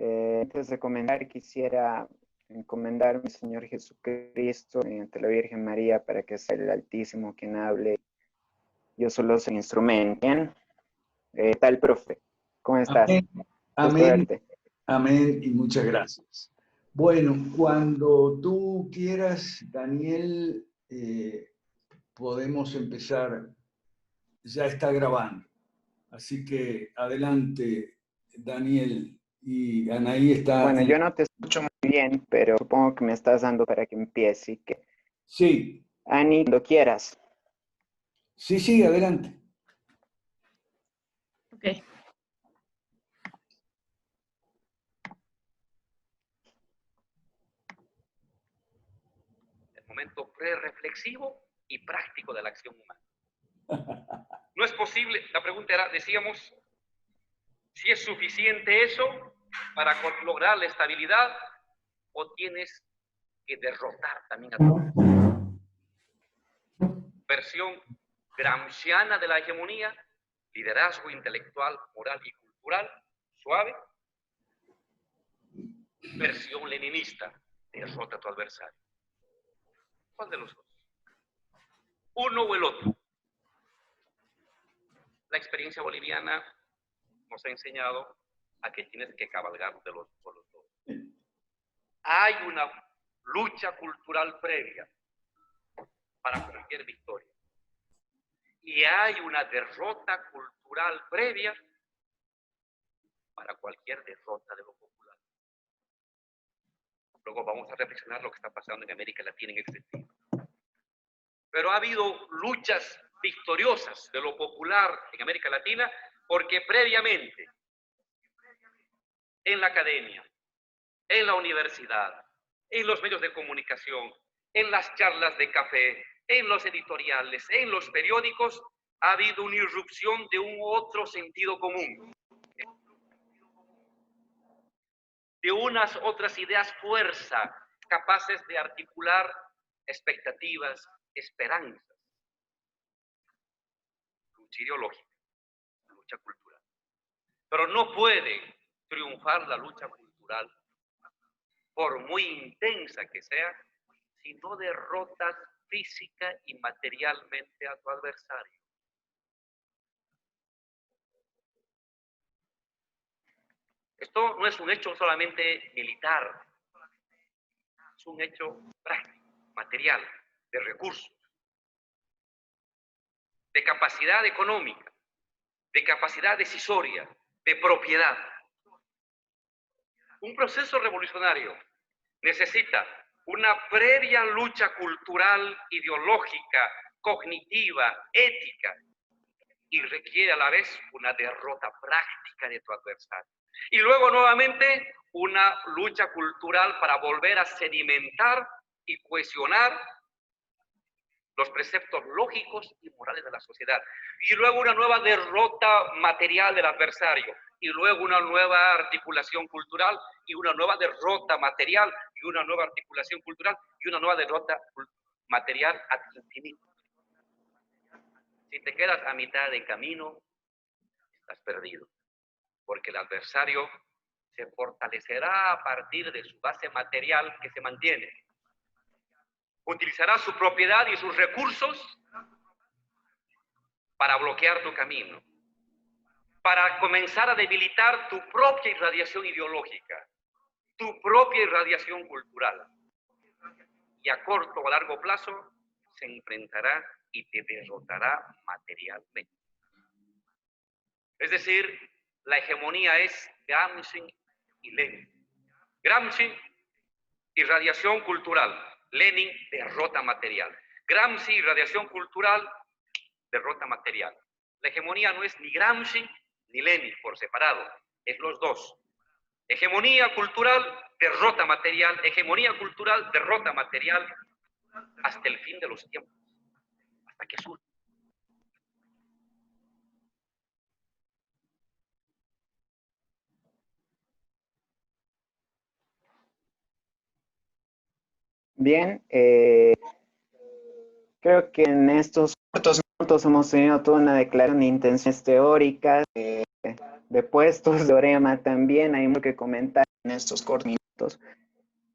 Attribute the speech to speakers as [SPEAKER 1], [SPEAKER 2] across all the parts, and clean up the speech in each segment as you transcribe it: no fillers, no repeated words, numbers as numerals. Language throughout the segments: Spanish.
[SPEAKER 1] Antes de comenzar, quisiera encomendarme al Señor Jesucristo ante la Virgen María para que sea el Altísimo quien hable. Yo solo soy instrumento. Bien, tal profe, ¿cómo estás?
[SPEAKER 2] Amén,
[SPEAKER 1] Gusto
[SPEAKER 2] amén,
[SPEAKER 1] verte.
[SPEAKER 2] amén y muchas gracias. Bueno, cuando tú quieras, Daniel, podemos empezar. Ya está grabando. Así que adelante, Daniel. Y Anaí está
[SPEAKER 1] Bueno,
[SPEAKER 2] en...
[SPEAKER 1] yo no te escucho muy bien, pero supongo que me estás dando para que empiece. Así que,
[SPEAKER 2] Sí,
[SPEAKER 1] Ani, cuando quieras.
[SPEAKER 2] sí, sí, adelante.
[SPEAKER 3] Ok.
[SPEAKER 4] El momento pre-reflexivo y práctico de la acción humana. No es posible, la pregunta era, decíamos, si es suficiente eso para lograr la estabilidad o tienes que derrotar también a tu versión gramsciana de la hegemonía, liderazgo intelectual, moral y cultural, suave, versión leninista, derrota a tu adversario. ¿Cuál de los dos? Uno o el otro. La experiencia boliviana nos ha enseñado a que tienes que cabalgar por los dos. Hay una lucha cultural previa para cualquier victoria. Y hay una derrota cultural previa para cualquier derrota de lo popular. Luego vamos a reflexionar lo que está pasando en América Latina en ese sentido. Pero ha habido luchas victoriosas de lo popular en América Latina porque previamente en la academia, en la universidad, en los medios de comunicación, en las charlas de café, en los editoriales, en los periódicos, ha habido una irrupción de un otro sentido común, de unas otras ideas fuerza, capaces de articular expectativas, esperanzas. Lucha ideológica, lucha cultural. Pero no puede triunfar la lucha cultural, por muy intensa que sea, si no derrotas física y materialmente a tu adversario. Esto no es un hecho solamente militar, es un hecho práctico, material, de recursos, de capacidad económica, de capacidad decisoria, de propiedad. Un proceso revolucionario necesita una previa lucha cultural, ideológica, cognitiva, ética, y requiere a la vez una derrota práctica de tu adversario. Y luego nuevamente una lucha cultural para volver a sedimentar y cohesionar los preceptos lógicos y morales de la sociedad. Y luego una nueva derrota material del adversario. Y luego una nueva articulación cultural y una nueva derrota material y una nueva articulación cultural y una nueva derrota material ad infinito. Si te quedas a mitad de camino, estás perdido, porque el adversario se fortalecerá a partir de su base material que se mantiene. Utilizará su propiedad y sus recursos para bloquear tu camino, para comenzar a debilitar tu propia irradiación ideológica, tu propia irradiación cultural. Y a corto o a largo plazo se enfrentará y te derrotará materialmente. Es decir, la hegemonía es Gramsci y Lenin. Gramsci, irradiación cultural. Lenin, derrota material. Gramsci, irradiación cultural, derrota material. La hegemonía no es ni Gramsci ni Lenin por separado, es los dos. Hegemonía cultural, derrota material. Hegemonía cultural, derrota material hasta el fin de los tiempos, hasta que surja.
[SPEAKER 1] Bien, creo que en estos cortos minutos hemos tenido toda una declaración de intenciones teóricas, de puestos de teorema también, hay mucho que comentar en estos cortos minutos.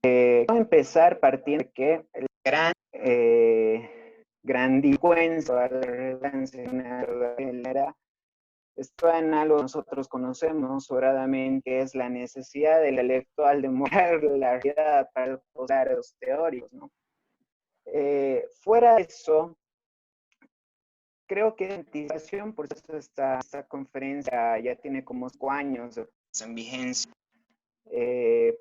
[SPEAKER 1] Voy a empezar partiendo de que el gran grandilocuencia, la redundancia, esto en algo que nosotros conocemos sobradamente, que es la necesidad del intelectual de mostrar la realidad para posar los teóricos, ¿no? Fuera de eso, creo que anticipación, por eso esta conferencia ya tiene como 5 años en vigencia.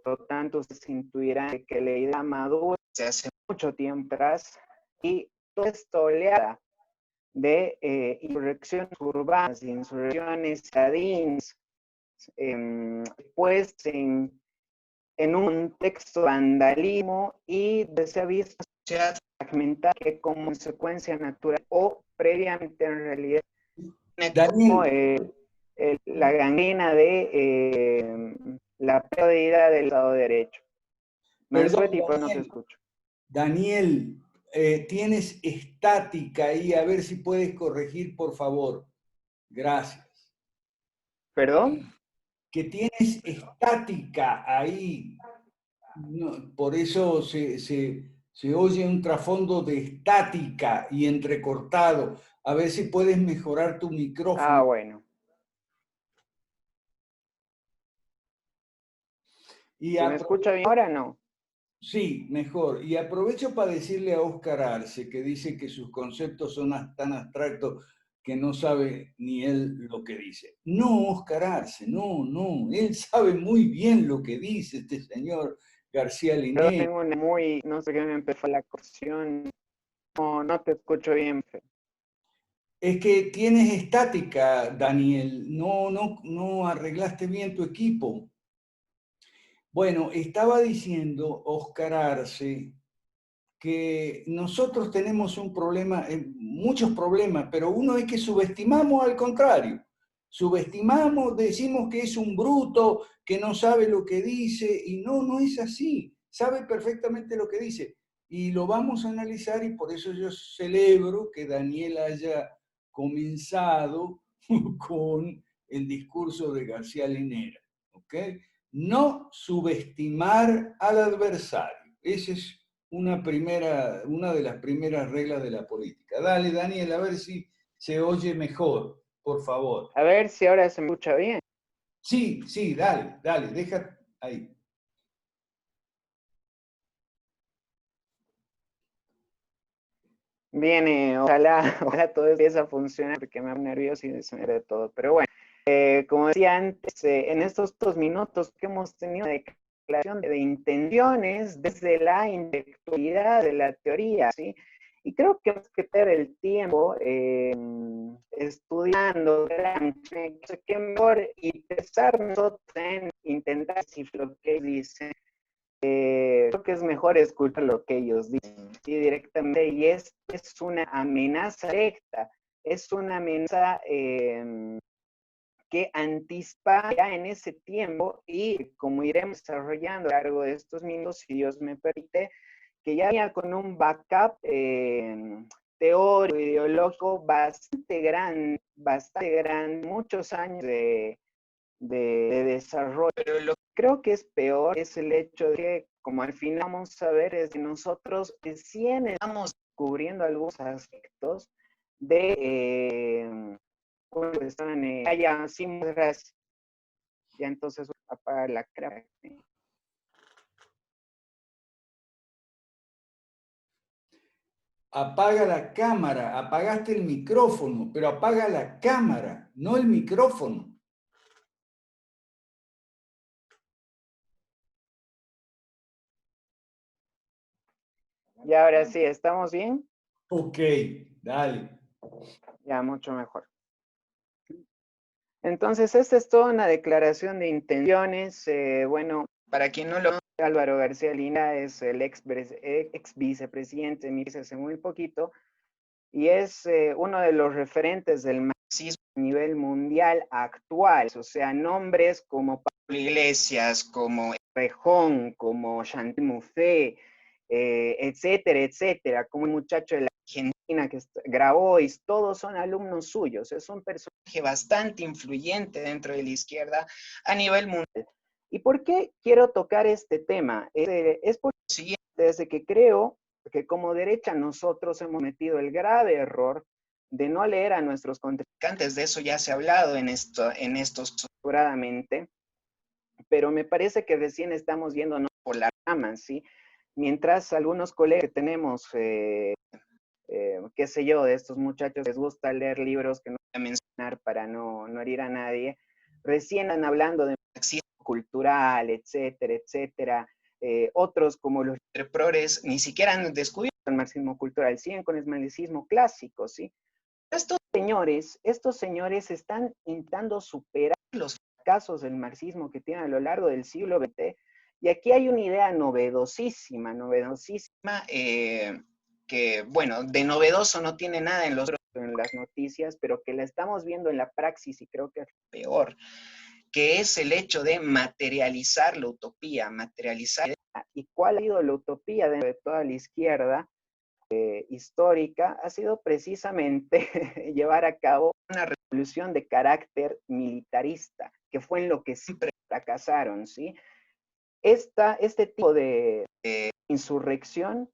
[SPEAKER 1] Por lo tanto, ustedes intuirán que la idea madura se hace mucho tiempo atrás y toda esta oleada de insurrecciones urbanas, insurrecciones ciudadanas, pues en un contexto de vandalismo y de se ha visto sociedad fragmentada que como consecuencia natural o previamente en realidad como la gangrena de la pérdida del Estado de Derecho. Mansueti, pues no te escucho.
[SPEAKER 2] Daniel, tienes estática ahí, a ver si puedes corregir, por favor. Gracias.
[SPEAKER 1] ¿Perdón?
[SPEAKER 2] Que tienes estática ahí. No, por eso se oye un trasfondo de estática y entrecortado. A ver si puedes mejorar tu micrófono.
[SPEAKER 1] Ah, bueno.
[SPEAKER 2] Y
[SPEAKER 1] ¿Se me escucha bien ahora o no?
[SPEAKER 2] Sí, mejor. Y aprovecho para decirle a Óscar Arce, que dice que sus conceptos son tan abstractos que no sabe ni él lo que dice. No, Óscar Arce, no. Él sabe muy bien lo que dice este señor García Linera.
[SPEAKER 1] Yo tengo una no sé qué me empezó la cuestión. No te escucho bien, Fe.
[SPEAKER 2] Es que tienes estática, Daniel. No arreglaste bien tu equipo. Bueno, estaba diciendo Óscar Arce que nosotros tenemos un problema, muchos problemas, pero uno es que subestimamos al contrario. Subestimamos, decimos que es un bruto, que no sabe lo que dice, y no es así. Sabe perfectamente lo que dice. Y lo vamos a analizar, y por eso yo celebro que Daniel haya comenzado con el discurso de García Linera. ¿Ok? No subestimar al adversario. Ese es una de las primeras reglas de la política. Dale, Daniel, a ver si se oye mejor, por favor.
[SPEAKER 1] A ver si ahora se me escucha bien.
[SPEAKER 2] Sí, dale, deja ahí.
[SPEAKER 1] Bien, ojalá todo empiece a funcionar porque me hago nervioso y se me de todo. Pero bueno, como decía antes, en estos 2 minutos que hemos tenido de declaración de intenciones desde la intelectualidad de la teoría, ¿sí? Y creo que hemos que tener el tiempo estudiando, qué mejor y pensar nosotros en intentar descifrar lo que dicen. Creo que es mejor escuchar lo que ellos dicen ¿sí? Directamente, y es una amenaza directa, es una amenaza que anticipa ya en ese tiempo y como iremos desarrollando a lo largo de estos minutos, si Dios me permite, que ya venía con un backup teórico, ideológico bastante grande, muchos años de desarrollo. Pero lo que creo que es peor es el hecho de que, como al final vamos a ver, es que nosotros recién estamos descubriendo algunos aspectos de ya, sí, muchas gracias. Ya entonces apagar la cámara.
[SPEAKER 2] Apaga la cámara, apagaste el micrófono, pero apaga la cámara, no el micrófono.
[SPEAKER 1] Y ahora sí, ¿estamos bien?
[SPEAKER 2] Ok, dale.
[SPEAKER 1] Ya, mucho mejor. Entonces, esta es toda una declaración de intenciones. Bueno, para quien no lo conoce, Álvaro García Linera es el ex vicepresidente de MIRES hace muy poquito y es uno de los referentes del marxismo a nivel mundial actual. O sea, nombres como Pablo Iglesias, como Rejón, como Chantal Mouffe, etcétera, como un muchacho de la Argentina que Grabois, todos son alumnos suyos. Es un personaje bastante influyente dentro de la izquierda a nivel mundial. ¿Y por qué quiero tocar este tema? Es por lo siguiente, desde que creo que como derecha nosotros hemos cometido el grave error de no leer a nuestros contrincantes. De eso ya se ha hablado en estos sobradamente, pero me parece que recién estamos yéndonos por las ramas, ¿sí? Mientras algunos colegas que tenemos, qué sé yo, de estos muchachos les gusta leer libros que no voy a mencionar para no herir a nadie, recién están hablando de marxismo cultural, etcétera, etcétera. Otros como los progres ni siquiera han descubierto el marxismo cultural, siguen con el marxismo clásico, ¿sí? Estos señores están intentando superar los fracasos del marxismo que tienen a lo largo del siglo XX, y aquí hay una idea novedosísima, que, bueno, de novedoso no tiene nada en las noticias, pero que la estamos viendo en la praxis y creo que es peor, que es el hecho de materializar la utopía, materializar. ¿Y cuál ha sido la utopía de toda la izquierda histórica? Ha sido precisamente llevar a cabo una revolución de carácter militarista, que fue en lo que siempre fracasaron, ¿sí? Este tipo de insurrección,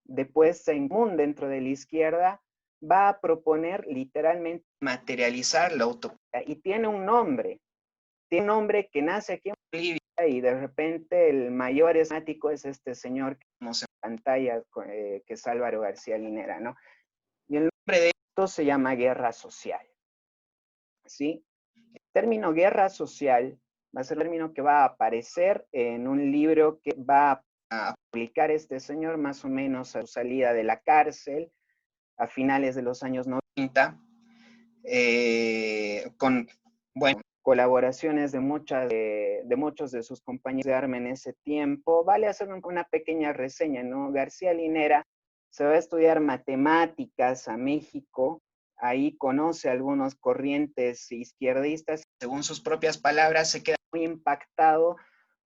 [SPEAKER 1] de puesta en común dentro de la izquierda, va a proponer literalmente materializar la utopía. Y tiene un nombre que nace aquí en Bolivia, y de repente el mayor esmático es este señor que vemos en pantalla, que es Álvaro García Linera, ¿no? Y el nombre de esto se llama guerra social, ¿sí? El término guerra social va a ser el término que va a aparecer en un libro que va a publicar este señor más o menos a su salida de la cárcel a finales de los años 90, con, bueno, colaboraciones de muchos de sus compañeros de arma en ese tiempo. Vale hacer una pequeña reseña, ¿no? García Linera se va a estudiar matemáticas a México, ahí conoce algunos corrientes izquierdistas, según sus propias palabras, se queda muy impactado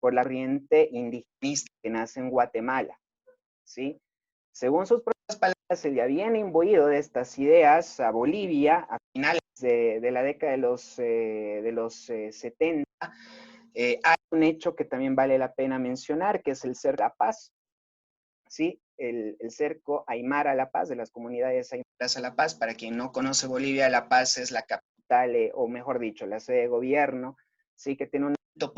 [SPEAKER 1] por la corriente indigenista que nace en Guatemala, ¿sí? Según sus propias palabras, se le habían imbuido de estas ideas a Bolivia a finales de la década de los 70. Hay un hecho que también vale la pena mencionar, que es el cerco a La Paz, ¿sí? El cerco Aymara a La Paz, de las comunidades aymaras a La Paz. Para quien no conoce Bolivia, La Paz es la capital, o mejor dicho, la sede de gobierno, ¿sí? Que tiene un alto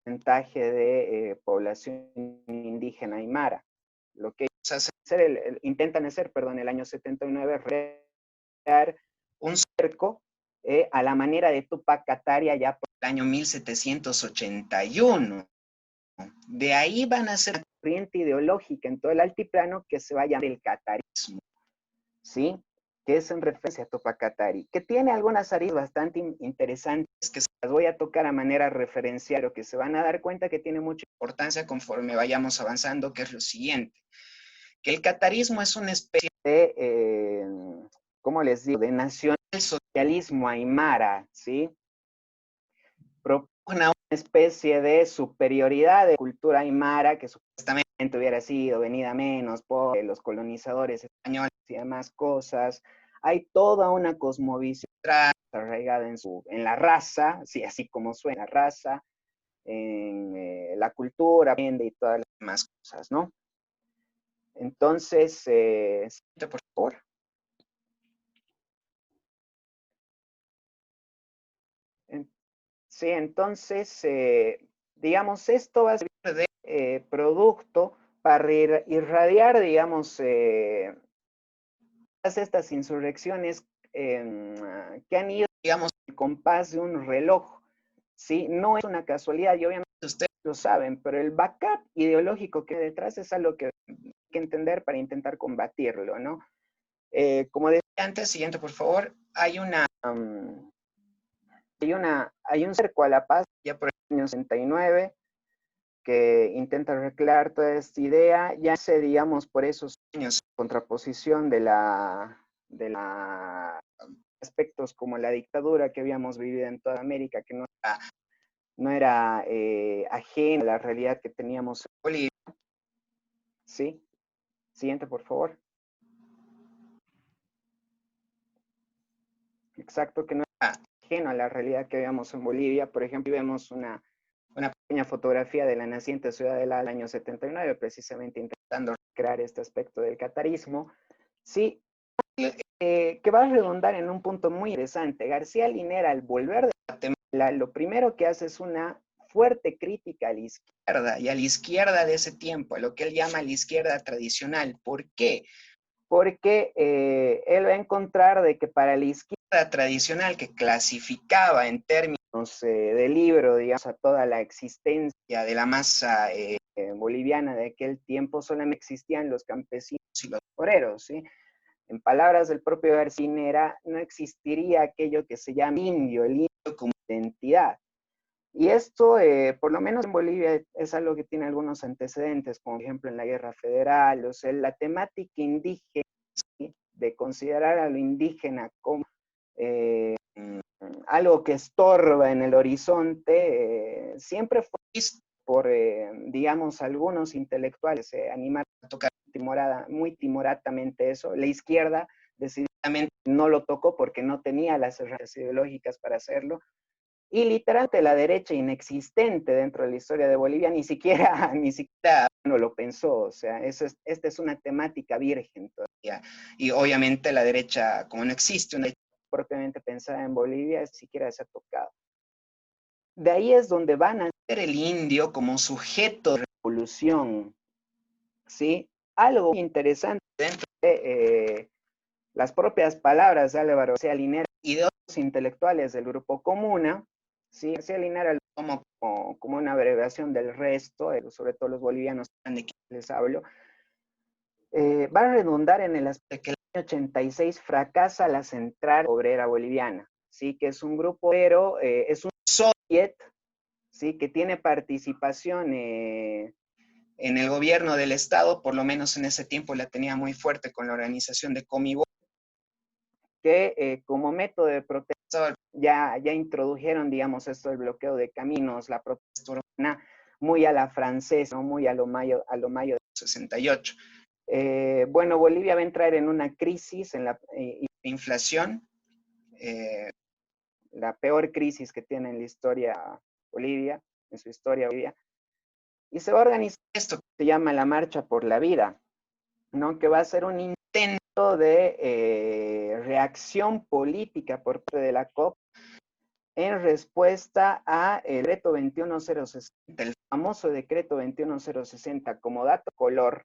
[SPEAKER 1] porcentaje de población indígena aymara. Lo que intentan hacer, en el año 79, crear un cerco a la manera de Tupac Katari allá por el año 1781. De ahí van a ser una corriente ideológica en todo el altiplano que se va a llamar el catarismo, ¿sí? Que es en referencia a Tupac Katari, que tiene algunas áreas bastante interesantes que se las voy a tocar a manera referencial, o que se van a dar cuenta que tiene mucha importancia conforme vayamos avanzando, que es lo siguiente, que el catarismo es una especie de, ¿cómo les digo?, de nacionalsocialismo aymara, ¿sí? Propone una especie de superioridad de cultura aymara que supuestamente hubiera sido venida menos por los colonizadores españoles y demás cosas. Hay toda una cosmovisión arraigada en la raza, sí, así como suena, raza, en la cultura y todas las demás cosas, ¿no? Entonces, por favor. Sí, entonces, digamos, esto va a servir de producto para irradiar, digamos, todas estas insurrecciones que han ido, digamos, al compás de un reloj, ¿sí? No es una casualidad, y obviamente ustedes lo saben, pero el backup ideológico que hay detrás es algo que hay que entender para intentar combatirlo, ¿no? Como decía antes, siguiente por favor, hay un cerco a la paz ya por el año 69 que intenta recrear toda esta idea, ya sé, digamos, por esos años, contraposición de aspectos como la dictadura que habíamos vivido en toda América, que no era ajena a la realidad que teníamos en Bolivia. ¿Sí? Siguiente, por favor. exacto, que no era ajeno a la realidad que vemos en Bolivia. Por ejemplo, vemos una pequeña fotografía de la naciente ciudad del año 79, precisamente intentando recrear este aspecto del catarismo. Sí, que va a redundar en un punto muy interesante. García Linera, al volver de Guatemala, lo primero que hace es una fuerte crítica a la izquierda, y a la izquierda de ese tiempo, a lo que él llama la izquierda tradicional. ¿Por qué? Porque él va a encontrar de que para la izquierda tradicional, que clasificaba en términos de libro, digamos, a toda la existencia de la masa boliviana de aquel tiempo, solamente existían los campesinos y los obreros, ¿sí? En palabras del propio García Linera, no existiría aquello que se llama indio, el indio como identidad. Y esto, por lo menos en Bolivia, es algo que tiene algunos antecedentes, como por ejemplo en la Guerra Federal. O sea, la temática indígena, ¿sí?, de considerar a lo indígena como algo que estorba en el horizonte, siempre fue visto por, digamos, algunos intelectuales, animar a tocar muy timoratamente eso. La izquierda decididamente no lo tocó porque no tenía las herramientas ideológicas para hacerlo. Y literalmente la derecha inexistente dentro de la historia de Bolivia ni siquiera no lo pensó. O sea, esta es una temática virgen todavía. Y obviamente la derecha, como no existe una derecha propiamente pensada en Bolivia, ni siquiera se ha tocado. De ahí es donde van a ser el indio como sujeto de revolución, ¿sí? Algo muy interesante dentro de las propias palabras de Álvaro García Linera y de otros intelectuales del Grupo Comuna, ¿sí? García Linera lo toma como una abreviación del resto, sobre todo los bolivianos de quienes les hablo. Va a redundar en el aspecto de que el año 86 fracasa la Central Obrera Boliviana, ¿sí? Que es un grupo obrero, es un soviet, ¿sí? Que tiene participación en el gobierno del Estado, por lo menos en ese tiempo la tenía muy fuerte con la organización de Comibo, que como método de protesta ya introdujeron, digamos, esto del bloqueo de caminos, la protesta urbana, muy a la francesa, ¿no? Muy a lo mayo del 68. Bueno, Bolivia va a entrar en una crisis en la inflación, la peor crisis que tiene en la historia Bolivia, en su historia Bolivia, y se va a organizar esto que se llama la Marcha por la Vida, ¿no? Que va a ser un intento de reacción política por parte de la COP en respuesta a el decreto 21060, el famoso decreto 21060. Como dato color,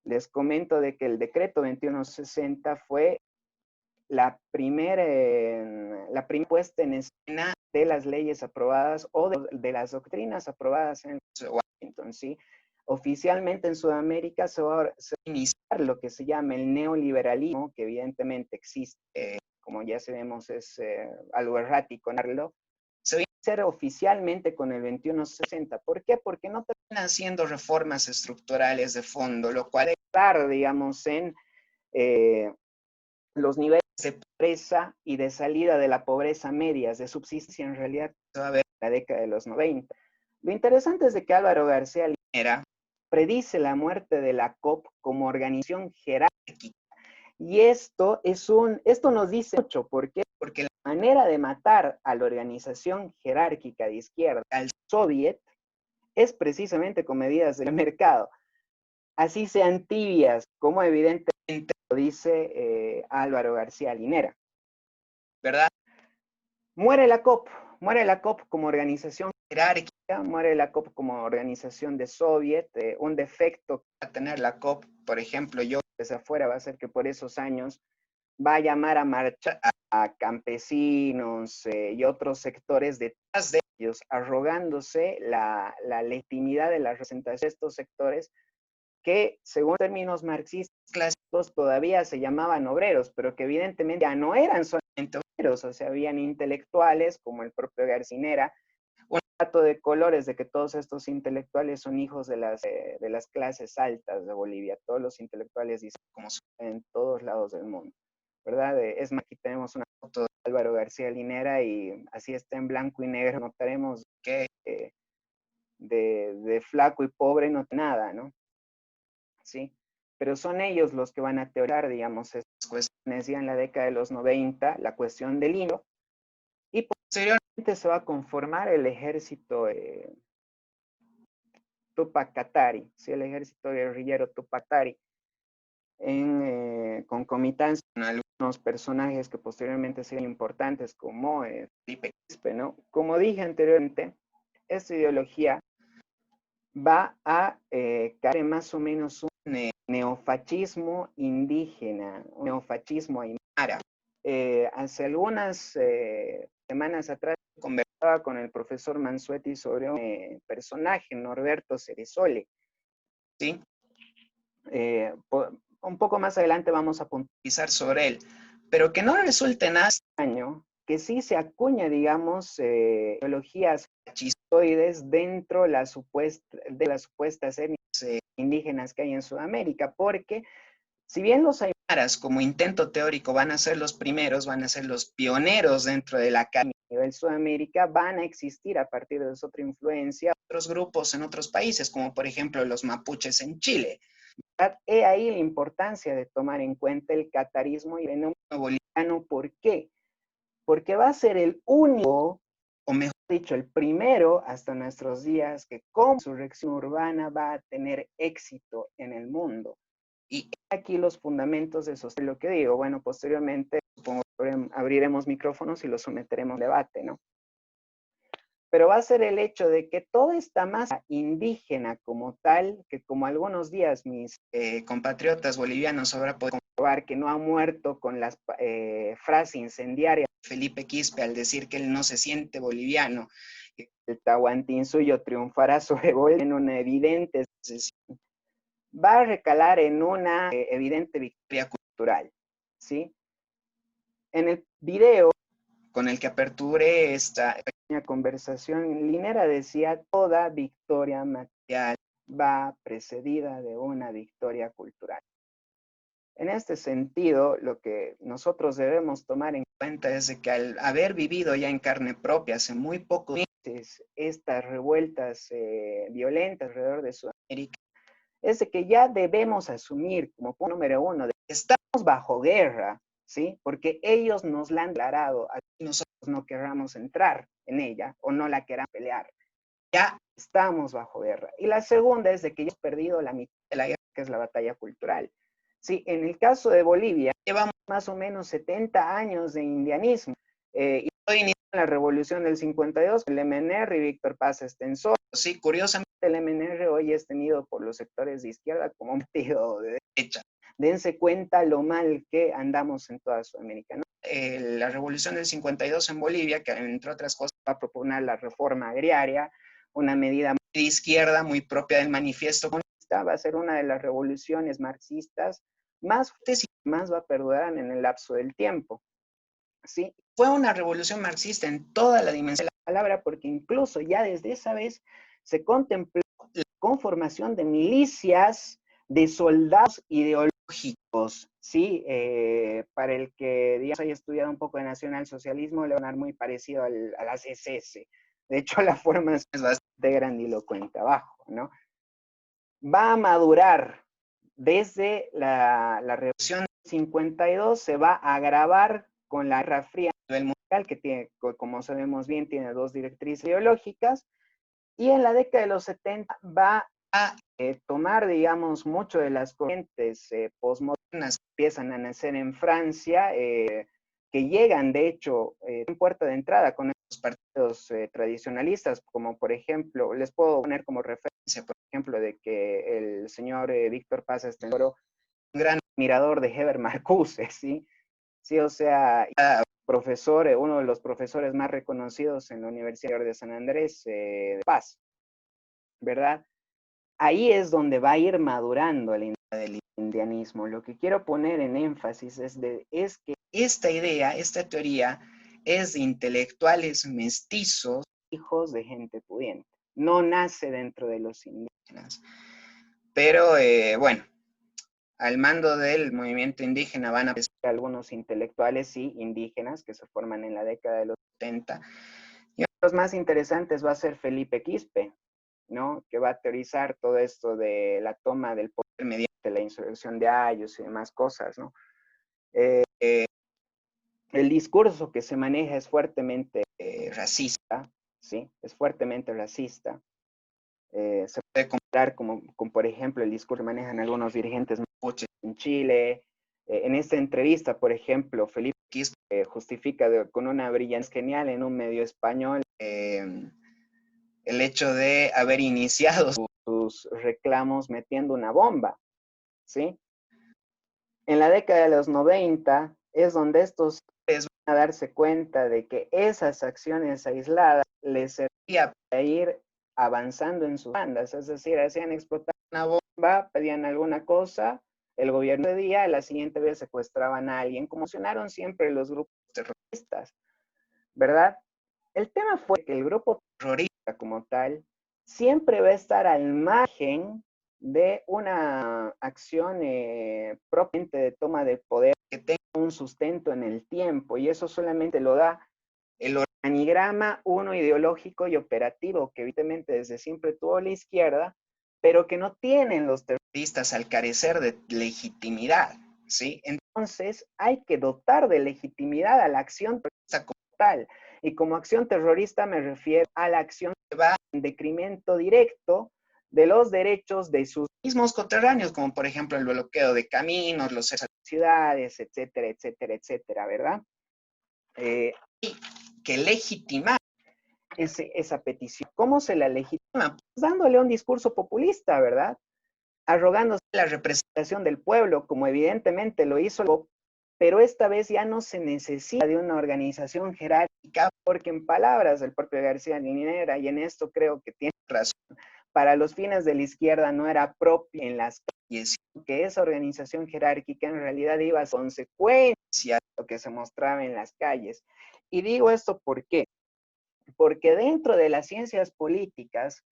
[SPEAKER 1] les comento de que el decreto 2160 fue la primera puesta en escena de las leyes aprobadas o de las doctrinas aprobadas en Washington, ¿sí? Oficialmente en Sudamérica se va a iniciar lo que se llama el neoliberalismo, que evidentemente existe, como ya sabemos, es algo errático, se va a iniciar oficialmente con el 2160. ¿Por qué? Porque no terminan siendo reformas estructurales de fondo, lo cual es claro, digamos, en los niveles de pobreza y de salida de la pobreza medias, de subsistencia, en realidad se va a ver en la década de los 90. Lo interesante es de que Álvaro García Linera predice la muerte de la COP como organización jerárquica. Y esto nos dice mucho. ¿Por qué? Porque la manera de matar a la organización jerárquica de izquierda, al soviet, es precisamente con medidas del mercado. Así sean tibias, como evidentemente lo dice Álvaro García Linera, ¿verdad? Muere la COP como organización jerárquica, muere la COP como organización de soviet. Un defecto que va a tener la COP, por ejemplo, yo desde afuera, va a ser que por esos años va a llamar a marchar a campesinos y otros sectores detrás de ellos, arrogándose la legitimidad de la representación de estos sectores, que según términos marxistas clásicos todavía se llamaban obreros, pero que evidentemente ya no eran solamente obreros. O sea, habían intelectuales como el propio García Linera. Un dato de colores de que todos estos intelectuales son hijos de las clases altas de Bolivia. Todos los intelectuales dicen como son en todos lados del mundo, ¿verdad? Es más, aquí tenemos una foto de Álvaro García Linera y así está en blanco y negro, notaremos que de flaco y pobre no tiene nada, ¿no? ¿Sí? Pero son ellos los que van a teorizar, digamos, estos cuestiones ya en la década de los 90, la cuestión del indio, y posteriormente se va a conformar el ejército Tupac Katari, ¿sí? El ejército guerrillero Tupac Katari, en concomitancia con algunos personajes que posteriormente serían importantes como Felipe Quispe, ¿no? Como dije anteriormente, esta ideología va a caer más o menos un neofascismo indígena, un neofascismo aymara. Hace algunas semanas atrás conversaba con el profesor Mansuetti sobre un personaje, Norberto Ceresole, ¿sí? Un poco más adelante vamos a puntualizar sobre él, pero que no resulte nada extraño que sí se acuña, digamos, ideologías fascistoides dentro de las supuestas etnias indígenas que hay en Sudamérica, porque si bien los aymaras como intento teórico van a ser los primeros, van a ser los pioneros dentro de la academia a nivel Sudamérica, van a existir a partir de otra influencia otros grupos en otros países, como por ejemplo los mapuches en Chile. He ahí la importancia de tomar en cuenta el catarismo y el fenómeno boliviano. ¿Por qué? Porque va a ser el único, o mejor dicho, el primero hasta nuestros días que como insurrección urbana va a tener éxito en el mundo. Y aquí los fundamentos de sostener lo que digo. Bueno, posteriormente supongo que abriremos micrófonos y los someteremos a debate, ¿no? Pero va a ser el hecho de que toda esta masa indígena como tal, que como algunos días mis compatriotas bolivianos ahora pueden comprobar que no ha muerto con las frases incendiarias de Felipe Quispe al decir que él no se siente boliviano, el Tahuantinsuyo triunfará sobre Bolivia en una evidente secesión, va a recalar en una evidente victoria cultural, ¿sí? En el video con el que aperturé esta pequeña conversación, Linera decía, toda victoria material va precedida de una victoria cultural. En este sentido, lo que nosotros debemos tomar en cuenta es de que al haber vivido ya en carne propia hace muy pocos meses estas revueltas violentas alrededor de Sudamérica, es de que ya debemos asumir como punto número uno de que estamos bajo guerra, ¿sí? Porque ellos nos la han declarado, así nosotros no querramos entrar en ella o no la queramos pelear. Ya estamos bajo guerra. Y la segunda es de que ya hemos perdido la mitad de la guerra, que es la batalla cultural. Sí, en el caso de Bolivia, llevamos más o menos 70 años de indianismo. Y hoy inició la revolución del 52, el MNR y Víctor Paz Extensor. Sí, curiosamente el MNR hoy es tenido por los sectores de izquierda como un partido de derecha. Dense cuenta lo mal que andamos en toda Sudamérica, ¿no? La revolución del 52 en Bolivia, que entre otras cosas va a proponer la reforma agraria, una medida muy de izquierda, muy propia del manifiesto comunista, va a ser una de las revoluciones marxistas más fuertes y más va a perdurar en el lapso del tiempo. ¿Sí? Fue una revolución marxista en toda la dimensión de la palabra, porque incluso ya desde esa vez se contempló la conformación de milicias, de soldados ideológicos, ¿sí? Para el que, digamos, haya estudiado un poco de nacionalsocialismo, le van a dar muy parecido a las SS. De hecho, la forma es bastante grandilocuente abajo, ¿no? Va a madurar desde la revolución del 52, se va a agravar con la Guerra Fría a nivel mundial, que tiene, como sabemos bien, tiene dos directrices ideológicas, y en la década de los 70 va a tomar, digamos, mucho de las corrientes postmodernas que empiezan a nacer en Francia, que llegan, de hecho, en puerta de entrada con estos partidos tradicionalistas, como por ejemplo, les puedo poner como referencia, por ejemplo, de que el señor Víctor Paz Estensoro, un gran admirador de Heber Marcuse, ¿sí? Sí, o sea, profesor, uno de los profesores más reconocidos en la Universidad de San Andrés de Paz, ¿verdad? Ahí es donde va a ir madurando la idea del indianismo. Lo que quiero poner en énfasis es que esta idea, esta teoría, es de intelectuales mestizos, hijos de gente pudiente. No nace dentro de los indígenas. Pero bueno, al mando del movimiento indígena van a aparecer algunos intelectuales, sí, indígenas, que se forman en la década de los 70. Y uno de los más interesantes va a ser Felipe Quispe, ¿no? Que va a teorizar todo esto de la toma del poder mediante la insurrección de Ayllus y demás cosas, ¿no? El discurso que se maneja es fuertemente racista, ¿sí? Es fuertemente racista. Se puede comparar con, por ejemplo, el discurso que manejan algunos dirigentes mapuches en Chile. En esta entrevista, por ejemplo, Felipe Quispe justifica con una brillantez genial en un medio español el hecho de haber iniciado sus reclamos metiendo una bomba, ¿sí? En la década de los 90 es donde estos van a darse cuenta de que esas acciones aisladas les servían para ir avanzando en sus bandas, es decir, hacían explotar una bomba, pedían alguna cosa, el gobierno cedía, la siguiente vez secuestraban a alguien, como funcionaron siempre los grupos terroristas, ¿verdad? El tema fue que el grupo terrorista como tal siempre va a estar al margen de una acción propiamente de toma de poder que tenga un sustento en el tiempo, y eso solamente lo da el organigrama, uno ideológico y operativo, que evidentemente desde siempre tuvo la izquierda, pero que no tienen los terroristas al carecer de legitimidad, ¿sí? Entonces hay que dotar de legitimidad a la acción terrorista como tal, y como acción terrorista me refiero a la acción que va en decremento directo de los derechos de sus mismos coterráneos, como por ejemplo el bloqueo de caminos, los ciudades, etcétera, etcétera, etcétera, ¿verdad? Que legitimar esa petición. ¿Cómo se la legitima? Pues dándole un discurso populista, ¿verdad? Arrogándose la representación del pueblo, como evidentemente lo hizo, pero esta vez ya no se necesita de una organización jerárquica, porque en palabras del propio García Linera, y en esto creo que tiene razón, para los fines de la izquierda no era propia en las calles, que esa organización jerárquica en realidad iba a consecuencia de lo que se mostraba en las calles. Y digo esto ¿por qué? Porque dentro de las ciencias políticas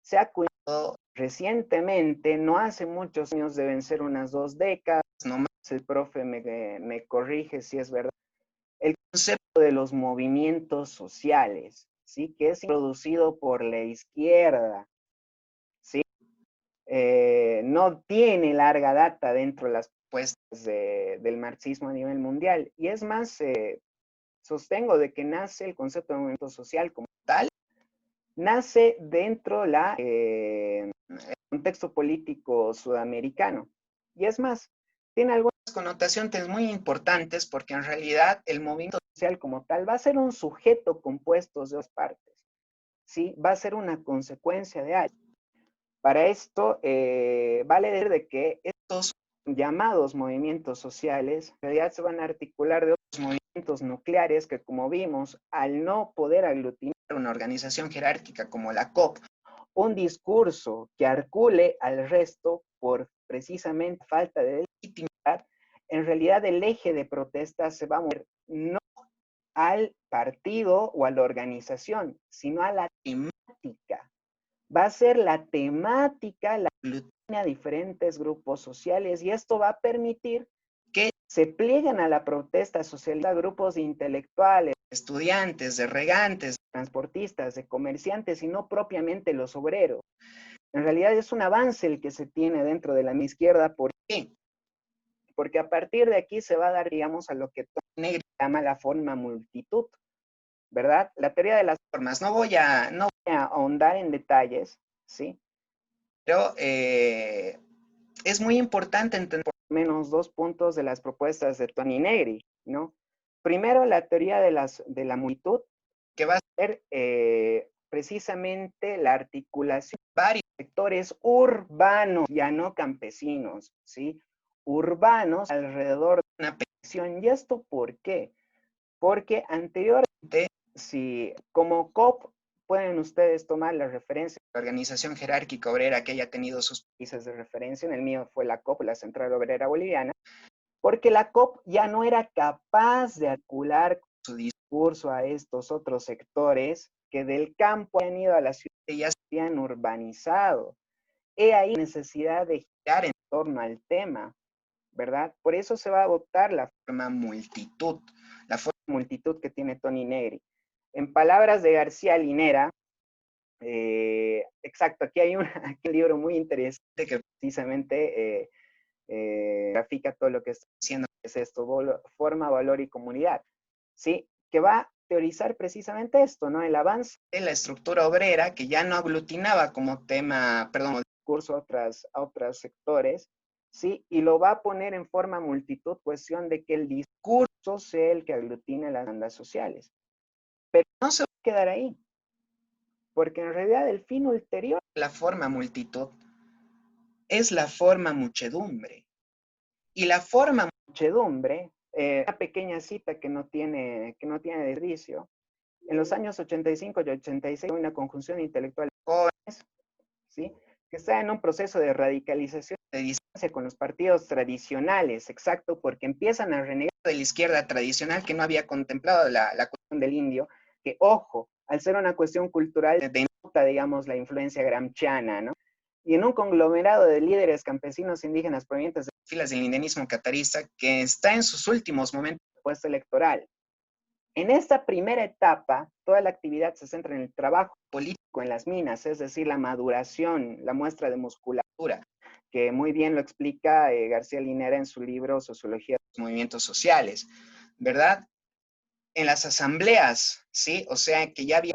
[SPEAKER 1] se ha cuidado recientemente, no hace muchos años, deben ser unas 2 décadas, nomás el profe me corrige si es verdad, el concepto de los movimientos sociales, ¿sí? Que es introducido por la izquierda, ¿sí? No tiene larga data dentro de las propuestas del marxismo a nivel mundial, y es más, sostengo de que nace el concepto de movimiento social como tal, nace dentro del contexto político sudamericano. Y es más, tiene algunas connotaciones muy importantes porque en realidad el movimiento social como tal va a ser un sujeto compuesto de dos partes, ¿sí? Va a ser una consecuencia de algo. Para esto, vale decir de que estos llamados movimientos sociales en realidad se van a articular de otros movimientos nucleares que, como vimos, al no poder aglutinar una organización jerárquica como la COP, un discurso que articule al resto por precisamente falta de legitimidad, en realidad el eje de protesta se va a mover no al partido o a la organización, sino a la temática. Va a ser la temática la que aglutina a diferentes grupos sociales, y esto va a permitir que se plieguen a la protesta social a grupos de intelectuales, estudiantes, de regantes, de transportistas, de comerciantes, y no propiamente los obreros. En realidad es un avance el que se tiene dentro de la izquierda. ¿Por qué? Porque a partir de aquí se va a dar, digamos, a lo que Tony Negri llama la forma multitud, ¿verdad? La teoría de las formas. No voy a ahondar en detalles, ¿sí? Pero es muy importante entender por lo menos 2 puntos de las propuestas de Tony Negri, ¿no? Primero, la teoría de la multitud, que va a ser precisamente la articulación de varios sectores urbanos, ya no campesinos, ¿sí? Urbanos alrededor de una petición. ¿Y esto por qué? Porque anteriormente, si como COP pueden ustedes tomar la referencia de la organización jerárquica obrera que haya tenido sus países de referencia, en el mío fue la COP, la Central Obrera Boliviana, porque la COP ya no era capaz de articular su discurso a estos otros sectores que del campo han ido a la ciudad y ya se han urbanizado. He ahí necesidad de girar en torno al tema, ¿verdad? Por eso se va a adoptar la forma multitud, que tiene Tony Negri. En palabras de García Linera, exacto, aquí hay un libro muy interesante que precisamente grafica todo lo que está diciendo es esto, forma, valor y comunidad, ¿sí? Que va a teorizar precisamente esto, ¿no? El avance de la estructura obrera, que ya no aglutinaba como tema, perdón, discurso a otros sectores, ¿sí? Y lo va a poner en forma multitud, cuestión de que el discurso sea el que aglutine las bandas sociales. Pero no se va a quedar ahí, porque en realidad el fin ulterior de la forma multitud es la forma muchedumbre. Y la forma muchedumbre, una pequeña cita que no tiene desperdicio, en los años 85 y 86 hay una conjunción intelectual de jóvenes, ¿sí? Que está en un proceso de radicalización, de distancia con los partidos tradicionales, exacto, porque empiezan a renegar de la izquierda tradicional que no había contemplado la cuestión del indio, que, ojo, al ser una cuestión cultural, denota, digamos, la influencia gramsciana, ¿no? Y en un conglomerado de líderes campesinos indígenas provenientes de las filas del indianismo catarista, que está en sus últimos momentos de puesto electoral. En esta primera etapa, toda la actividad se centra en el trabajo político en las minas, es decir, la maduración, la muestra de musculatura, que muy bien lo explica García Linera en su libro Sociología de los Movimientos Sociales, ¿verdad? En las asambleas, ¿sí? O sea, que ya había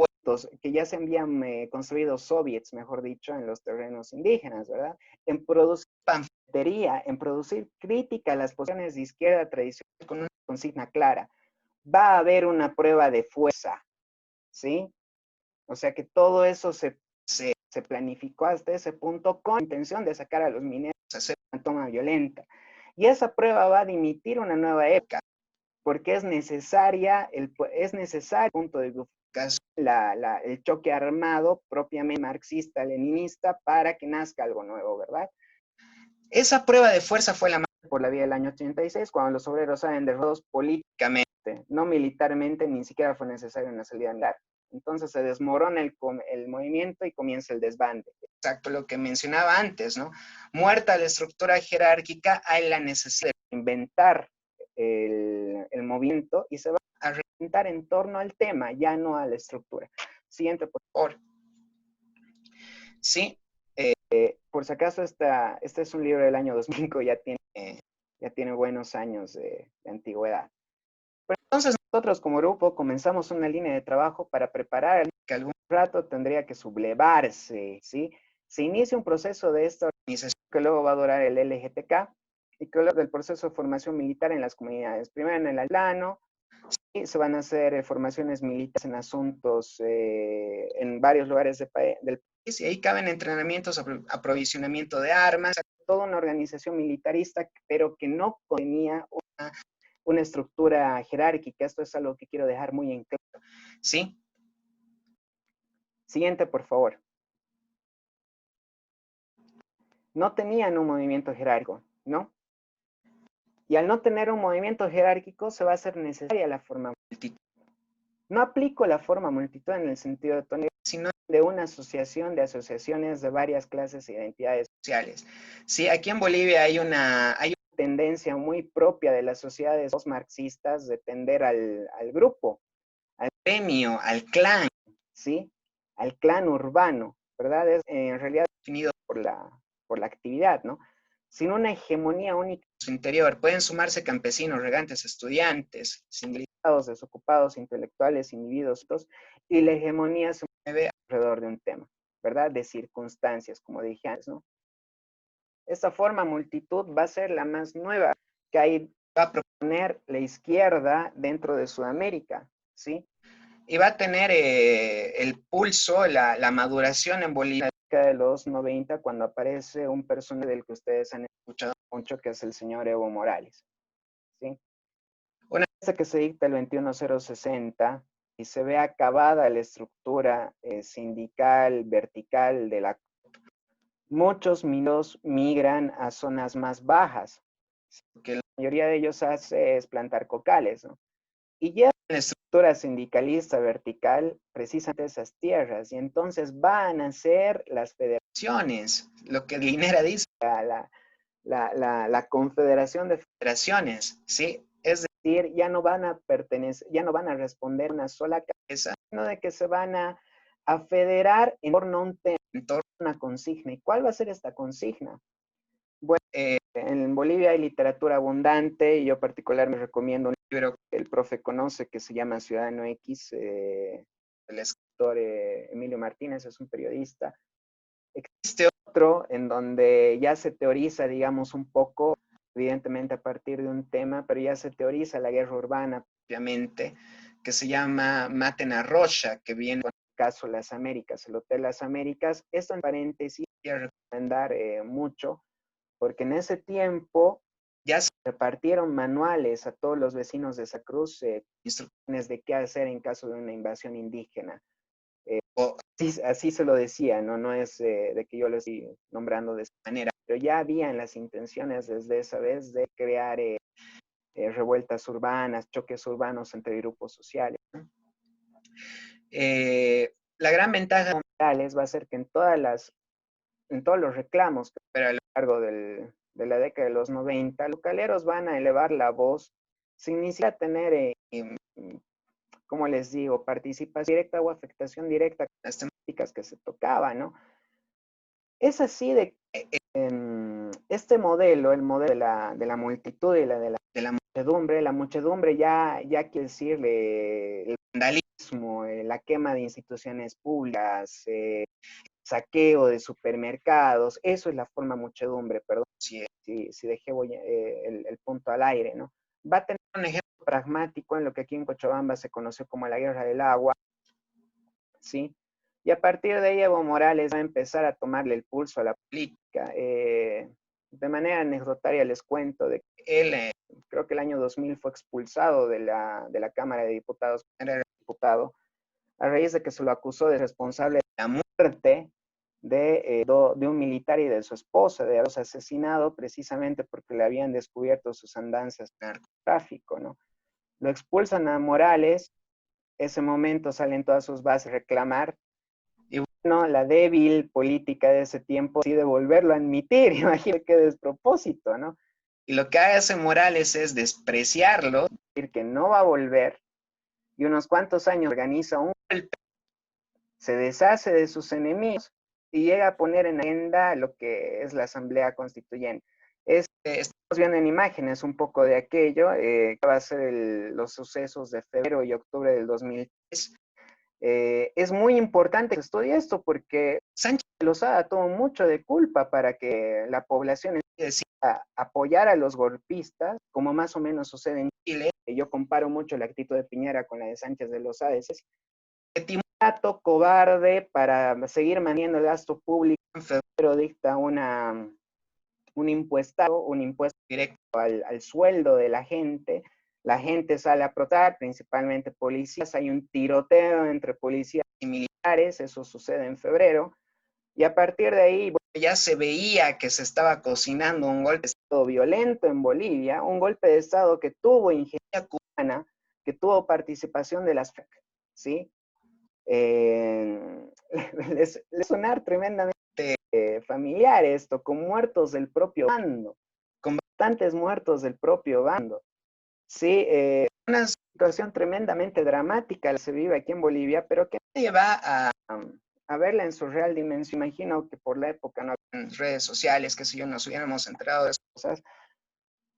[SPEAKER 1] que ya se habían construido soviets, mejor dicho, en los terrenos indígenas, ¿verdad? En producir panfletería, en producir crítica a las posiciones de izquierda tradicional con una consigna clara. Va a haber una prueba de fuerza, ¿sí? O sea que todo eso se planificó hasta ese punto con la intención de sacar a los mineros a hacer una toma violenta. Y esa prueba va a dimitir una nueva época, porque es necesario punto de el choque armado propiamente marxista-leninista para que nazca algo nuevo, ¿verdad? Esa prueba de fuerza fue la más por la vía del año 86, cuando los obreros salen derrotados políticamente, no militarmente, ni siquiera fue necesaria una salida militar. Entonces se desmorona el movimiento y comienza el desbande. Exacto, lo que mencionaba antes, ¿no? Muerta la estructura jerárquica, hay la necesidad de inventar el movimiento y se va a reinventar en torno al tema, ya no a la estructura. Siguiente, por favor. Sí, por si acaso, este es un libro del año 2005, ya tiene buenos años de antigüedad. Pero entonces nosotros como grupo comenzamos una línea de trabajo para preparar que algún rato tendría que sublevarse, ¿sí? Se inicia un proceso de esta organización que luego va a durar el LGTK y que luego del proceso de formación militar en las comunidades. Primero en el altiplano, ¿sí? Se van a hacer formaciones militares en asuntos en varios lugares del país y ahí caben entrenamientos, aprovisionamiento de armas, toda una organización militarista, pero que no tenía una estructura jerárquica. Esto es algo que quiero dejar muy en claro, ¿sí? Siguiente, por favor. No tenían un movimiento jerárquico, ¿no? Y al no tener un movimiento jerárquico, se va a hacer necesaria la forma multitud. No aplico la forma multitud en el sentido de Tony, sino de una asociación de asociaciones de varias clases e identidades sociales. Sí, aquí en Bolivia hay una tendencia muy propia de las sociedades marxistas de tender al grupo, al gremio, al clan, ¿sí? Al clan urbano, ¿verdad? Es en realidad definido por la actividad, ¿no? Sin una hegemonía única en su interior. Pueden sumarse campesinos, regantes, estudiantes, sindicalizados, desocupados, intelectuales, individuos, y la hegemonía se mueve alrededor de un tema, ¿verdad? De circunstancias, como dije antes, ¿no? Esta forma multitud va a ser la más nueva que ahí va a proponer la izquierda dentro de Sudamérica, ¿sí? Y va a tener el pulso, la maduración en Bolivia de los 90, cuando aparece un personaje del que ustedes han escuchado mucho, que es el señor Evo Morales, ¿sí? Una vez que se dicta el 21060 y se ve acabada la estructura sindical, vertical de la... Muchos mineros migran a zonas más bajas, porque la mayoría de ellos hace es plantar cocales, ¿no? Y ya la estructura sindicalista vertical precisamente esas tierras, y entonces van a ser las federaciones, lo que Linera dice, la confederación de federaciones, ¿sí? Es decir, ya no van a pertenecer, ya no van a responder a una sola cabeza, sino de que se van a federar en torno a un tema, en torno a una consigna. ¿Y cuál va a ser esta consigna? Bueno, en Bolivia hay literatura abundante y yo particularmente recomiendo un libro que el profe conoce que se llama Ciudadano X, el escritor Emilio Martínez es un periodista. Existe otro en donde ya se teoriza, digamos, un poco, evidentemente a partir de un tema, pero ya se teoriza la guerra urbana propiamente, que se llama Maten a Rocha, que viene con el caso Las Américas, el Hotel Las Américas. Esto en paréntesis, quiero recomendar mucho, porque en ese tiempo ya se repartieron manuales a todos los vecinos de Santa Cruz, instrucciones de qué hacer en caso de una invasión indígena. Así se lo decía, ¿no? No es de que yo lo estoy nombrando de esa manera, pero ya habían las intenciones desde esa vez de crear revueltas urbanas, choques urbanos entre grupos sociales. La gran ventaja de Morales va a ser que en todos los reclamos que a lo largo de la década de los 90, los localeros van a elevar la voz sin ni siquiera tener, como les digo, participación directa o afectación directa con las temáticas que se tocaban, ¿no? Es así de que este modelo, el modelo de la multitud y de la muchedumbre ya quiere decir el vandalismo, la quema de instituciones públicas, saqueo de supermercados, eso es la forma muchedumbre, perdón si dejé el punto al aire, ¿no? Va a tener un ejemplo pragmático en lo que aquí en Cochabamba se conoció como la guerra del agua, ¿sí? Y a partir de ahí Evo Morales va a empezar a tomarle el pulso a la política. De manera anecdotaria les cuento de que él, creo que el año 2000 fue expulsado de la Cámara de Diputados, era diputado, a raíz de que se lo acusó de responsable de la muerte de un militar y de su esposa, de haberlos asesinado precisamente porque le habían descubierto sus andanzas de narcotráfico, ¿no? Lo expulsan a Morales, ese momento salen todas sus bases a reclamar, y bueno, la débil política de ese tiempo decide volverlo a admitir, imagínate qué despropósito, ¿no? Y lo que hace Morales es despreciarlo, decir que no va a volver, y unos cuantos años organiza un golpe, se deshace de sus enemigos y llega a poner en agenda lo que es la Asamblea Constituyente. Estamos viendo en imágenes un poco de aquello, que va a ser los sucesos de febrero y octubre del 2003. Es muy importante que estudie esto porque Sánchez de Lozada tuvo mucho de culpa para que la población decida apoyar a los golpistas, como más o menos sucede en Chile. Yo comparo mucho la actitud de Piñera con la de Sánchez de Lozada. Es timulato, cobarde, para seguir manteniendo el gasto público. En febrero dicta un impuesto directo al sueldo de la gente sale a protestar, principalmente policías, hay un tiroteo entre policías y militares, eso sucede en febrero, y a partir de ahí bueno, ya se veía que se estaba cocinando un golpe de Estado violento en Bolivia, un golpe de Estado que tuvo ingeniería cubana, que tuvo participación de las FARC, ¿sí? Les sonar tremendamente familiar esto, con muertos del propio bando, con bastantes muertos del propio bando. Sí, una situación tremendamente dramática se vive aquí en Bolivia, pero que nadie va a verla en su real dimensión. Imagino que por la época no había redes sociales, que si yo nos hubiéramos enterado de esas cosas.